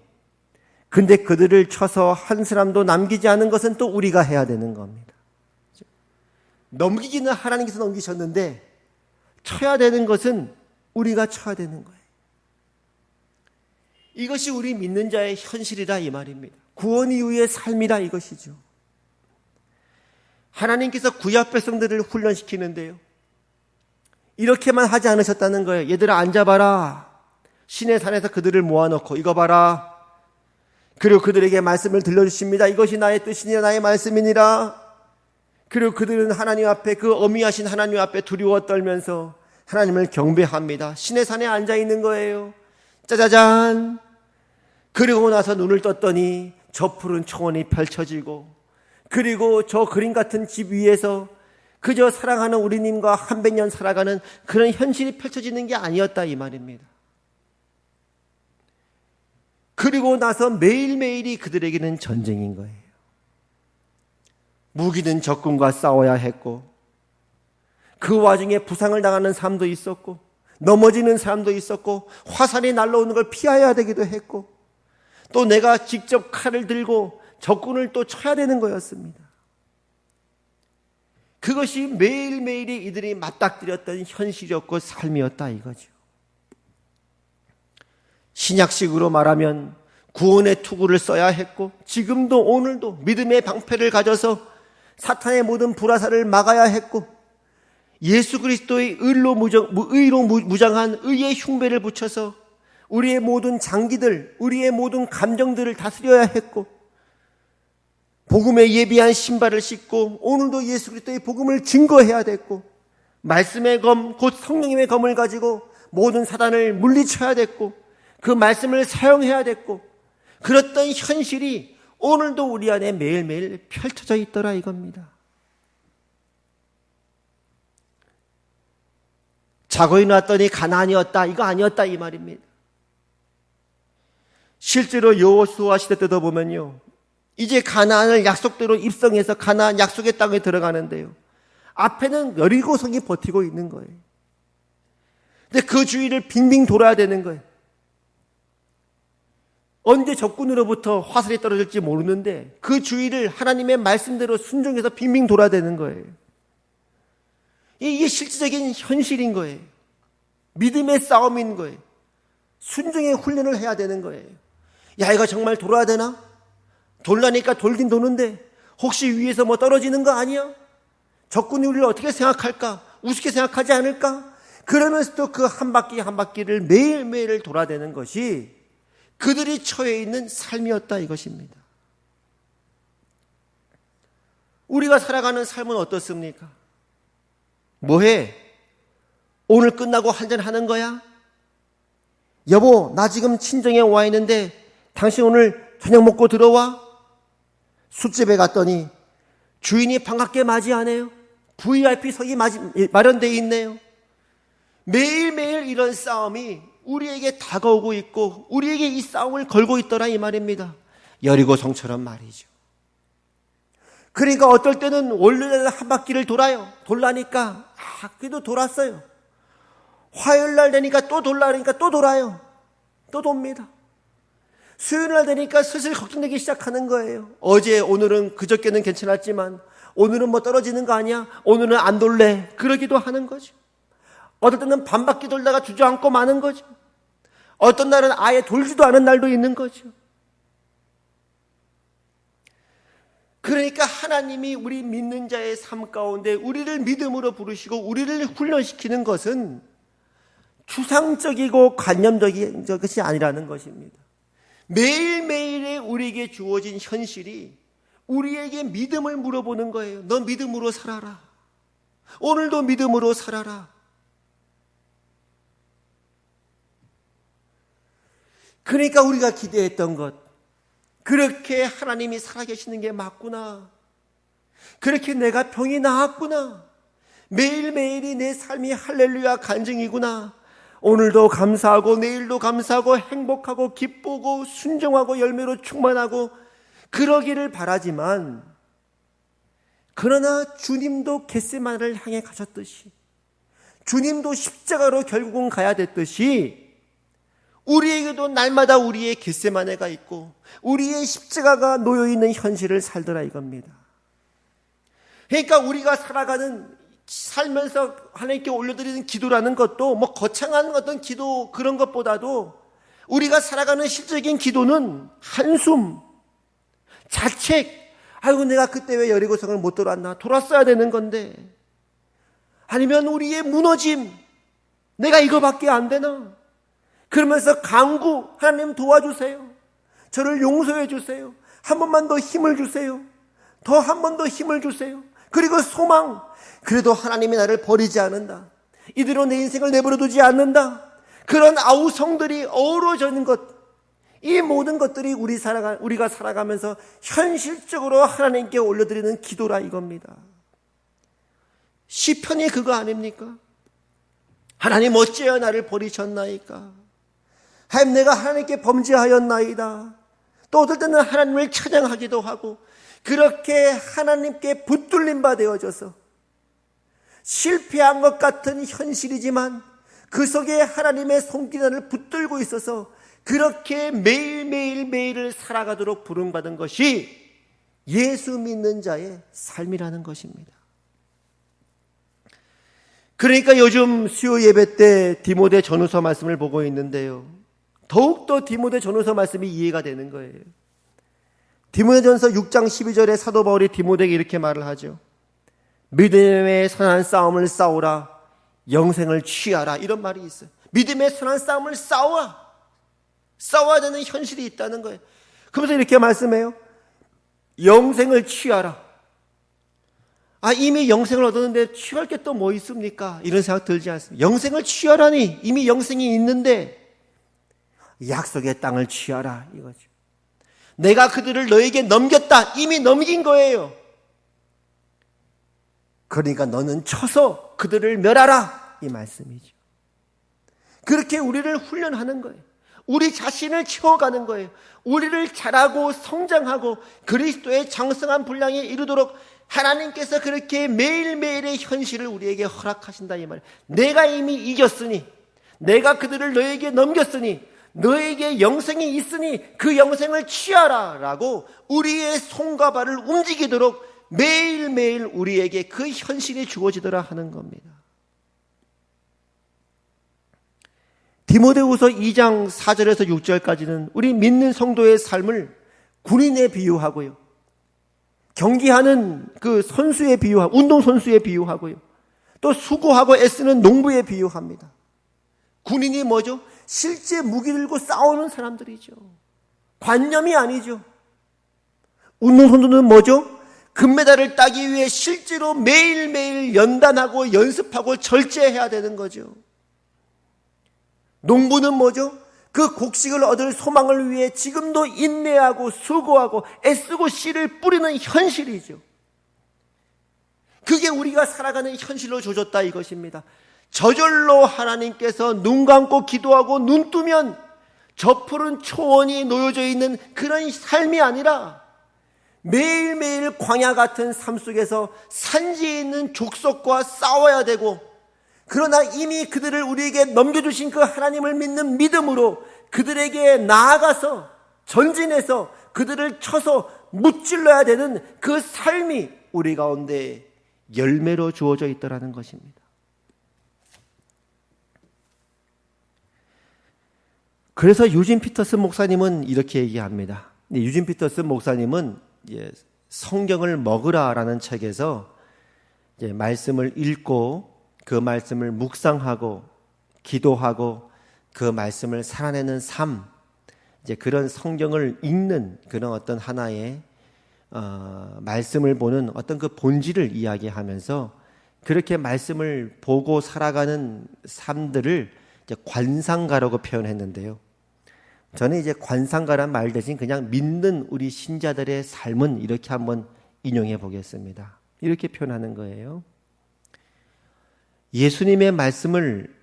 근데 그들을 쳐서 한 사람도 남기지 않은 것은 또 우리가 해야 되는 겁니다. 넘기기는 하나님께서 넘기셨는데 쳐야 되는 것은 우리가 쳐야 되는 거예요. 이것이 우리 믿는 자의 현실이다 이 말입니다. 구원 이후의 삶이다 이것이죠. 하나님께서 구약 백성들을 훈련시키는데요. 이렇게만 하지 않으셨다는 거예요. 얘들아 앉아봐라. 시내 산에서 그들을 모아놓고 이거 봐라. 그리고 그들에게 말씀을 들려주십니다. 이것이 나의 뜻이니라 나의 말씀이니라. 그리고 그들은 하나님 앞에 그 어미하신 하나님 앞에 두려워 떨면서 하나님을 경배합니다. 시내 산에 앉아있는 거예요. 짜자잔. 그리고 나서 눈을 떴더니 저 푸른 초원이 펼쳐지고 그리고 저 그림 같은 집 위에서 그저 사랑하는 우리님과 한 100년 살아가는 그런 현실이 펼쳐지는 게 아니었다 이 말입니다. 그리고 나서 매일매일이 그들에게는 전쟁인 거예요. 무기는 적군과 싸워야 했고 그 와중에 부상을 당하는 사람도 있었고 넘어지는 사람도 있었고 화살이 날라오는 걸 피해야 되기도 했고 또 내가 직접 칼을 들고 적군을 또 쳐야 되는 거였습니다. 그것이 매일매일이 이들이 맞닥뜨렸던 현실이었고 삶이었다 이거죠. 신약식으로 말하면 구원의 투구를 써야 했고, 지금도 오늘도 믿음의 방패를 가져서 사탄의 모든 불화살을 막아야 했고, 예수 그리스도의 의로 무장한 의의 흉배를 붙여서 우리의 모든 장기들, 우리의 모든 감정들을 다스려야 했고, 복음에 예비한 신발을 신고 오늘도 예수 그리스도의 복음을 증거해야 됐고, 말씀의 검, 곧 성령님의 검을 가지고 모든 사단을 물리쳐야 됐고, 그 말씀을 사용해야 됐고, 그랬던 현실이 오늘도 우리 안에 매일매일 펼쳐져 있더라 이겁니다. 자고 일어났더니 가나안이었다, 이거 아니었다 이 말입니다. 실제로 여호수아 시대 때도 보면요, 이제 가나안을 약속대로 입성해서 가나안 약속의 땅에 들어가는데요, 앞에는 여리고성이 버티고 있는 거예요. 근데 그 주위를 빙빙 돌아야 되는 거예요. 언제 적군으로부터 화살이 떨어질지 모르는데 그 주위를 하나님의 말씀대로 순종해서 빙빙 돌아야 되는 거예요. 이게 실질적인 현실인 거예요. 믿음의 싸움인 거예요. 순종의 훈련을 해야 되는 거예요. 야, 이거 정말 돌아야 되나? 돌라니까 돌긴 도는데 혹시 위에서 뭐 떨어지는 거 아니야? 적군이 우리를 어떻게 생각할까? 우습게 생각하지 않을까? 그러면서도 그 한 바퀴 한 바퀴를 매일매일 돌아대는 것이 그들이 처해 있는 삶이었다 이것입니다. 우리가 살아가는 삶은 어떻습니까? 뭐해? 오늘 끝나고 한잔 하는 거야? 여보, 나 지금 친정에 와 있는데 당신 오늘 저녁 먹고 들어와? 술집에 갔더니 주인이 반갑게 맞이하네요. VIP석이 마련되어 있네요. 매일매일 이런 싸움이 우리에게 다가오고 있고 우리에게 이 싸움을 걸고 있더라 이 말입니다. 여리고성처럼 말이죠. 그러니까 어떨 때는 월요일날 한 바퀴를 돌아요. 돌라니까 그래도 돌았어요. 화요일날 되니까 또 돌라니까 또 돌아요. 또 돕니다. 수요일날 되니까 슬슬 걱정되기 시작하는 거예요. 어제 오늘은 그저께는 괜찮았지만 오늘은 뭐 떨어지는 거 아니야? 오늘은 안 돌래. 그러기도 하는 거죠. 어떨 때는 반 바퀴 돌다가 주저앉고 마는 거죠. 어떤 날은 아예 돌지도 않은 날도 있는 거죠. 그러니까 하나님이 우리 믿는 자의 삶 가운데 우리를 믿음으로 부르시고 우리를 훈련시키는 것은 추상적이고 관념적인 것이 아니라는 것입니다. 매일매일의 우리에게 주어진 현실이 우리에게 믿음을 물어보는 거예요. 너 믿음으로 살아라. 오늘도 믿음으로 살아라. 그러니까 우리가 기대했던 것, 그렇게 하나님이 살아계시는 게 맞구나. 그렇게 내가 병이 나았구나. 매일매일이 내 삶이 할렐루야 간증이구나. 오늘도 감사하고 내일도 감사하고 행복하고 기쁘고 순종하고 열매로 충만하고 그러기를 바라지만, 그러나 주님도 겟세마네를 향해 가셨듯이, 주님도 십자가로 결국은 가야 됐듯이 우리에게도 날마다 우리의 겟세마네가 있고 우리의 십자가가 놓여있는 현실을 살더라 이겁니다. 그러니까 우리가 살면서 하나님께 올려드리는 기도라는 것도 뭐 거창한 어떤 기도 그런 것보다도 우리가 살아가는 실질적인 기도는 한숨, 자책, 아이고 내가 그때 왜 여리고성을 못 돌았나, 돌았어야 되는 건데, 아니면 우리의 무너짐, 내가 이거밖에 안 되나, 그러면서 간구, 하나님 도와주세요, 저를 용서해 주세요, 한 번만 더 힘을 주세요, 더 한 번 더 힘을 주세요. 그리고 소망, 그래도 하나님이 나를 버리지 않는다, 이대로 내 인생을 내버려 두지 않는다. 그런 아우성들이 어우러져 있는 것, 이 모든 것들이 우리가 살아가면서 현실적으로 하나님께 올려드리는 기도라 이겁니다. 시편이 그거 아닙니까? 하나님 어찌하여 나를 버리셨나이까? 하나님 내가 하나님께 범죄하였나이다. 또 어떨 때는 하나님을 찬양하기도 하고, 그렇게 하나님께 붙들림 바 되어져서 실패한 것 같은 현실이지만 그 속에 하나님의 손길을 붙들고 있어서 그렇게 매일매일을 살아가도록 부름받은 것이 예수 믿는 자의 삶이라는 것입니다. 그러니까 요즘 수요 예배 때 디모데 전후서 말씀을 보고 있는데요, 더욱더 디모데전서 말씀이 이해가 되는 거예요. 디모데전서 6장 12절에 사도 바울이 디모데에게 이렇게 말을 하죠. 믿음의 선한 싸움을 싸우라, 영생을 취하라, 이런 말이 있어요. 믿음의 선한 싸움을 싸워야 되는 현실이 있다는 거예요. 그러면서 이렇게 말씀해요. 영생을 취하라. 이미 영생을 얻었는데 취할 게 또 뭐 있습니까? 이런 생각 들지 않습니까? 영생을 취하라니, 이미 영생이 있는데 약속의 땅을 취하라, 이거죠. 내가 그들을 너에게 넘겼다, 이미 넘긴 거예요. 그러니까 너는 쳐서 그들을 멸하라, 이 말씀이죠. 그렇게 우리를 훈련하는 거예요. 우리 자신을 채워가는 거예요. 우리를 자라고 성장하고 그리스도의 장성한 분량에 이르도록 하나님께서 그렇게 매일매일의 현실을 우리에게 허락하신다, 이 말이에요. 내가 이미 이겼으니, 내가 그들을 너에게 넘겼으니, 너에게 영생이 있으니 그 영생을 취하라 라고 우리의 손과 발을 움직이도록 매일매일 우리에게 그 현실이 주어지더라 하는 겁니다. 디모데후서 2장 4절에서 6절까지는 우리 믿는 성도의 삶을 군인에 비유하고요, 경기하는 그 선수에 비유하고, 운동선수에 비유하고요, 또 수고하고 애쓰는 농부에 비유합니다. 군인이 뭐죠? 실제 무기 들고 싸우는 사람들이죠. 관념이 아니죠. 운동선수는 뭐죠? 금메달을 따기 위해 실제로 매일매일 연단하고 연습하고 절제해야 되는 거죠. 농부는 뭐죠? 그 곡식을 얻을 소망을 위해 지금도 인내하고 수고하고 애쓰고 씨를 뿌리는 현실이죠. 그게 우리가 살아가는 현실로 주어졌다, 이것입니다. 저절로 하나님께서 눈 감고 기도하고 눈 뜨면 저 푸른 초원이 놓여져 있는 그런 삶이 아니라 매일매일 광야 같은 삶 속에서 산지에 있는 족속과 싸워야 되고, 그러나 이미 그들을 우리에게 넘겨주신 그 하나님을 믿는 믿음으로 그들에게 나아가서 전진해서 그들을 쳐서 무찔러야 되는 그 삶이 우리 가운데 열매로 주어져 있더라는 것입니다. 그래서 유진 피터슨 목사님은 이렇게 얘기합니다. 유진 피터슨 목사님은 성경을 먹으라라는 책에서 말씀을 읽고 그 말씀을 묵상하고 기도하고 그 말씀을 살아내는 삶, 그런 성경을 읽는 그런 어떤 하나의 말씀을 보는 어떤 그 본질을 이야기하면서 그렇게 말씀을 보고 살아가는 삶들을 관상가라고 표현했는데요. 저는 관상가란 말 대신 그냥 믿는 우리 신자들의 삶은 이렇게 한번 인용해 보겠습니다. 이렇게 표현하는 거예요. 예수님의 말씀을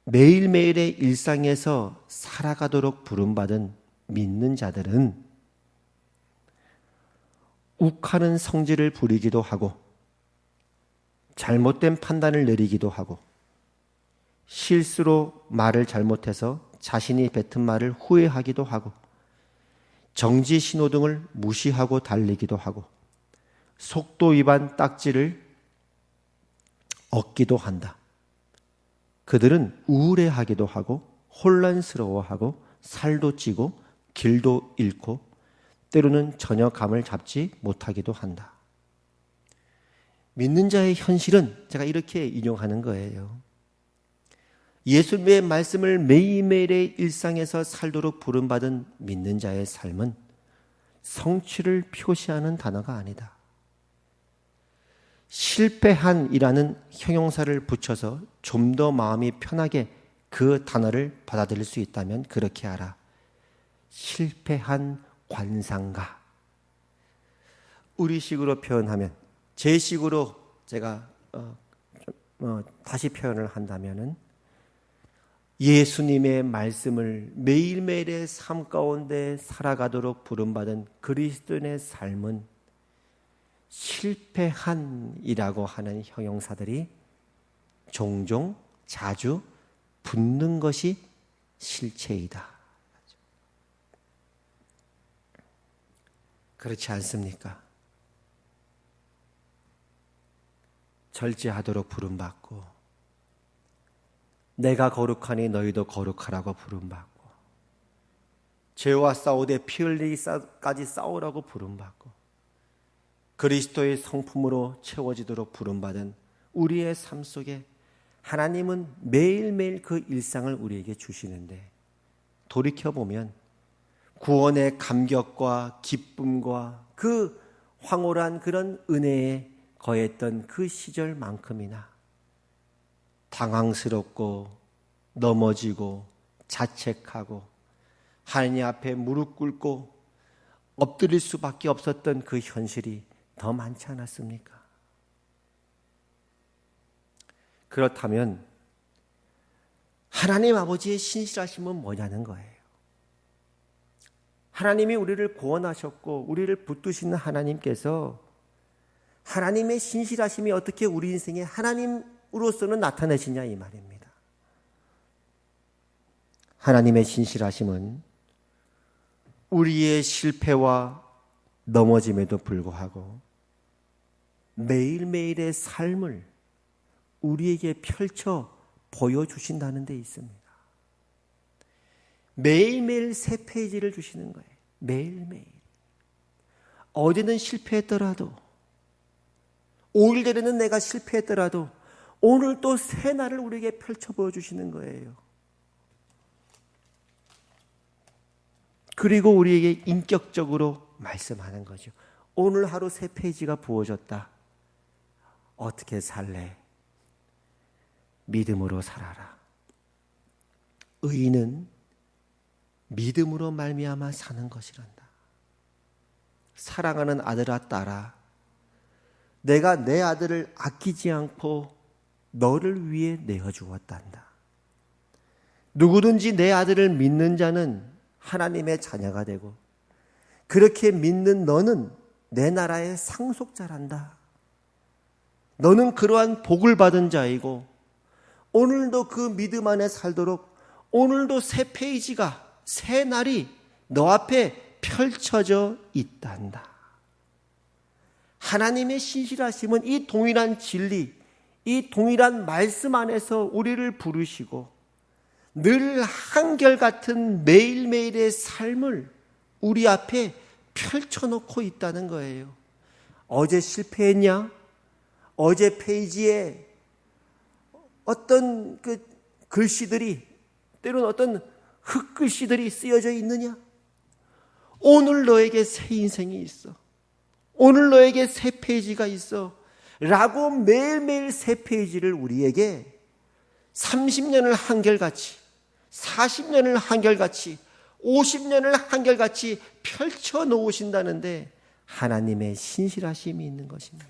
매일매일의 일상에서 살아가도록 부름받은 믿는 자들은 욱하는 성질을 부리기도 하고 잘못된 판단을 내리기도 하고 실수로 말을 잘못해서 자신이 뱉은 말을 후회하기도 하고 정지 신호등을 무시하고 달리기도 하고 속도 위반 딱지를 얻기도 한다. 그들은 우울해하기도 하고 혼란스러워하고 살도 찌고 길도 잃고 때로는 전혀 감을 잡지 못하기도 한다. 믿는 자의 현실은 제가 이렇게 인용하는 거예요. 예수님의 말씀을 매일매일의 일상에서 살도록 부름받은 믿는 자의 삶은 성취를 표시하는 단어가 아니다. 실패한이라는 형용사를 붙여서 좀 더 마음이 편하게 그 단어를 받아들일 수 있다면 그렇게 하라. 실패한 관상가. 우리식으로 표현하면, 제 식으로 제가 다시 표현을 한다면은 예수님의 말씀을 매일매일의 삶 가운데 살아가도록 부름받은 그리스도인의 삶은 실패한이라고 하는 형용사들이 종종 자주 붙는 것이 실체이다. 그렇지 않습니까? 절제하도록 부름받고 내가 거룩하니 너희도 거룩하라고 부름받고 죄와 싸우되 피 흘리기까지 싸우라고 부름받고 그리스도의 성품으로 채워지도록 부름받은 우리의 삶 속에 하나님은 매일매일 그 일상을 우리에게 주시는데 돌이켜보면 구원의 감격과 기쁨과 그 황홀한 그런 은혜에 거했던 그 시절만큼이나 당황스럽고 넘어지고 자책하고 하나님 앞에 무릎 꿇고 엎드릴 수밖에 없었던 그 현실이 더 많지 않았습니까? 그렇다면 하나님 아버지의 신실하심은 뭐냐는 거예요. 하나님이 우리를 구원하셨고 우리를 붙드시는 하나님께서 하나님의 신실하심이 어떻게 우리 인생에 하나님으로서는 나타내시냐 이 말입니다. 하나님의 신실하심은 우리의 실패와 넘어짐에도 불구하고 매일매일의 삶을 우리에게 펼쳐 보여주신다는 데 있습니다. 매일매일 새 페이지를 주시는 거예요. 매일매일. 어제는 실패했더라도 5일 전에는 내가 실패했더라도 오늘 또 새 날을 우리에게 펼쳐 보여주시는 거예요. 그리고 우리에게 인격적으로 말씀하는 거죠. 오늘 하루 새 페이지가 부어졌다. 어떻게 살래? 믿음으로 살아라. 의인은 믿음으로 말미암아 사는 것이란다. 사랑하는 아들아 딸아, 내가 내 아들을 아끼지 않고 너를 위해 내어주었단다. 누구든지 내 아들을 믿는 자는 하나님의 자녀가 되고 그렇게 믿는 너는 내 나라의 상속자란다. 너는 그러한 복을 받은 자이고 오늘도 그 믿음 안에 살도록 오늘도 새 페이지가 새 날이 너 앞에 펼쳐져 있단다. 하나님의 신실하심은 이 동일한 진리, 이 동일한 말씀 안에서 우리를 부르시고 늘 한결같은 매일매일의 삶을 우리 앞에 펼쳐놓고 있다는 거예요. 어제 실패했냐? 어제 페이지에 어떤 그 글씨들이 때로는 어떤 흙글씨들이 쓰여져 있느냐? 오늘 너에게 새 인생이 있어. 오늘 너에게 새 페이지가 있어. 라고 매일매일 새 페이지를 우리에게 30년을 한결같이 40년을 한결같이 50년을 한결같이 펼쳐 놓으신다는데 하나님의 신실하심이 있는 것입니다.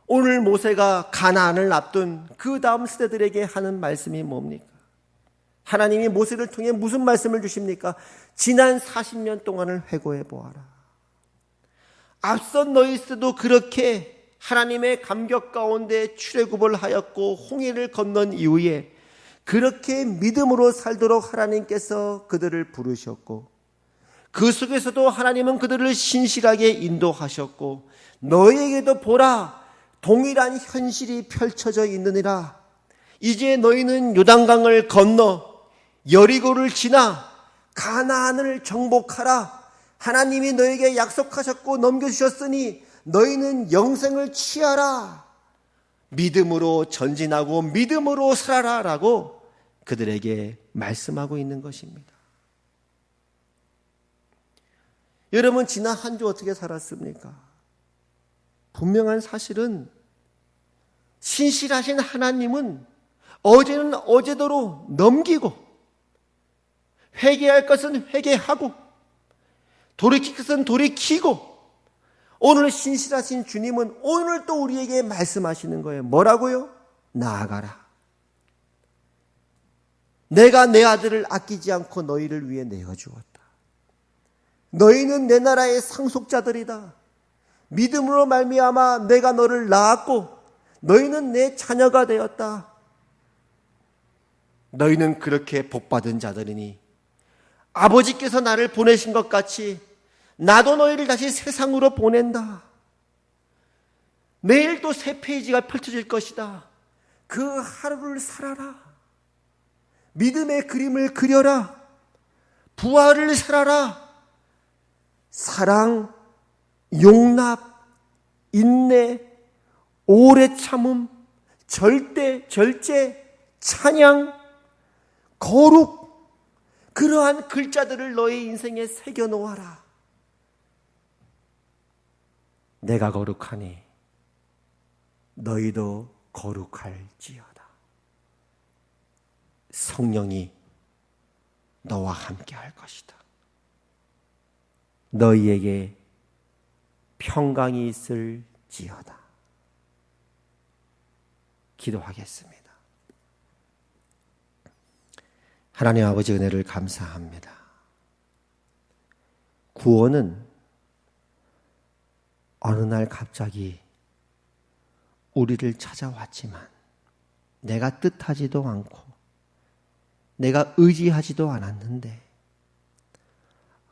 오늘 모세가 가나안을 앞둔 그 다음 세대들에게 하는 말씀이 뭡니까? 하나님이 모세를 통해 무슨 말씀을 주십니까? 지난 40년 동안을 회고해 보아라. 앞선 너희들도 그렇게 하나님의 감격 가운데 출애굽을 하였고 홍해를 건넌 이후에 그렇게 믿음으로 살도록 하나님께서 그들을 부르셨고 그 속에서도 하나님은 그들을 신실하게 인도하셨고 너희에게도 보라 동일한 현실이 펼쳐져 있느니라. 이제 너희는 요단강을 건너 여리고를 지나 가나안을 정복하라. 하나님이 너에게 약속하셨고 넘겨주셨으니 너희는 영생을 취하라. 믿음으로 전진하고 믿음으로 살아라 라고 그들에게 말씀하고 있는 것입니다. 여러분 지난 한 주 어떻게 살았습니까? 분명한 사실은 신실하신 하나님은 어제는 어제대로 넘기고 회개할 것은 회개하고 돌이킬 것은 돌이키고 오늘 신실하신 주님은 오늘 또 우리에게 말씀하시는 거예요. 뭐라고요? 나아가라. 내가 내 아들을 아끼지 않고 너희를 위해 내어주었다. 너희는 내 나라의 상속자들이다. 믿음으로 말미암아 내가 너를 낳았고 너희는 내 자녀가 되었다. 너희는 그렇게 복받은 자들이니 아버지께서 나를 보내신 것 같이 나도 너희를 다시 세상으로 보낸다. 내일 또 새 페이지가 펼쳐질 것이다. 그 하루를 살아라. 믿음의 그림을 그려라. 부활을 살아라. 사랑, 용납, 인내, 오래 참음, 절대, 절제, 찬양, 거룩, 그러한 글자들을 너의 인생에 새겨 놓아라. 내가 거룩하니 너희도 거룩할지어다. 성령이 너와 함께 할 것이다. 너희에게 평강이 있을지어다. 기도하겠습니다. 하나님 아버지 은혜를 감사합니다. 구원은 어느 날 갑자기 우리를 찾아왔지만 내가 뜻하지도 않고 내가 의지하지도 않았는데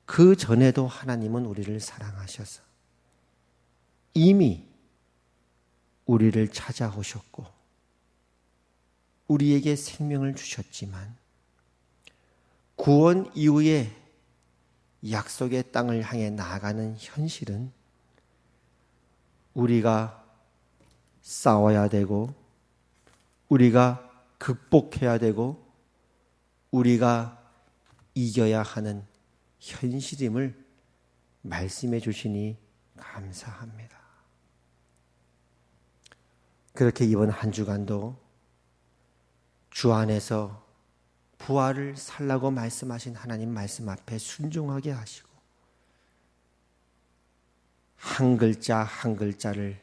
그 전에도 하나님은 우리를 사랑하셔서 이미 우리를 찾아오셨고 우리에게 생명을 주셨지만 구원 이후에 약속의 땅을 향해 나아가는 현실은 우리가 싸워야 되고 우리가 극복해야 되고 우리가 이겨야 하는 현실임을 말씀해 주시니 감사합니다. 그렇게 이번 한 주간도 주 안에서 부활을 살라고 말씀하신 하나님 말씀 앞에 순종하게 하시고 한 글자 한 글자를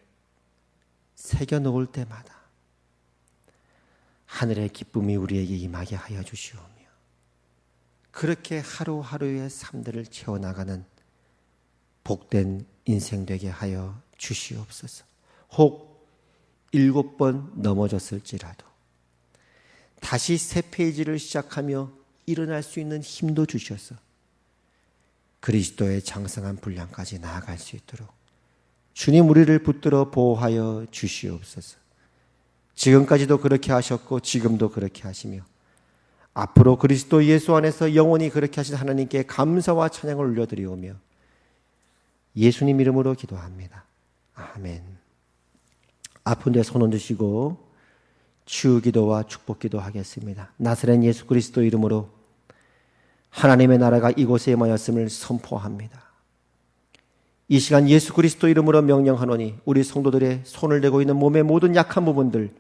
새겨 놓을 때마다 하늘의 기쁨이 우리에게 임하게 하여 주시오며 그렇게 하루하루의 삶들을 채워나가는 복된 인생 되게 하여 주시옵소서. 혹 7번 넘어졌을지라도 다시 새 페이지를 시작하며 일어날 수 있는 힘도 주셔서 그리스도의 장성한 분량까지 나아갈 수 있도록 주님 우리를 붙들어 보호하여 주시옵소서. 지금까지도 그렇게 하셨고 지금도 그렇게 하시며 앞으로 그리스도 예수 안에서 영원히 그렇게 하신 하나님께 감사와 찬양을 올려드리오며 예수님 이름으로 기도합니다. 아멘. 아픈 데 손 얹으시고 치유기도와 축복기도 하겠습니다. 나사렛 예수 그리스도 이름으로 하나님의 나라가 이곳에 임하였음을 선포합니다. 이 시간 예수 그리스도 이름으로 명령하노니 우리 성도들의 손을 대고 있는 몸의 모든 약한 부분들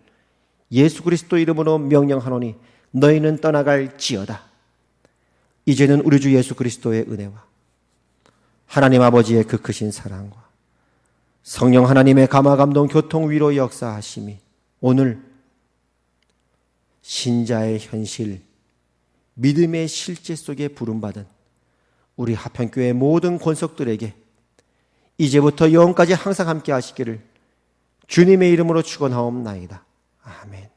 예수 그리스도 이름으로 명령하노니 너희는 떠나갈지어다. 이제는 우리 주 예수 그리스도의 은혜와 하나님 아버지의 그 크신 사랑과 성령 하나님의 감화감동 교통 위로 역사하심이 오늘 신자의 현실 믿음의 실제 속에 부름받은 우리 하평교회 모든 권속들에게 이제부터 영원까지 항상 함께 하시기를 주님의 이름으로 축원하옵나이다. 아멘.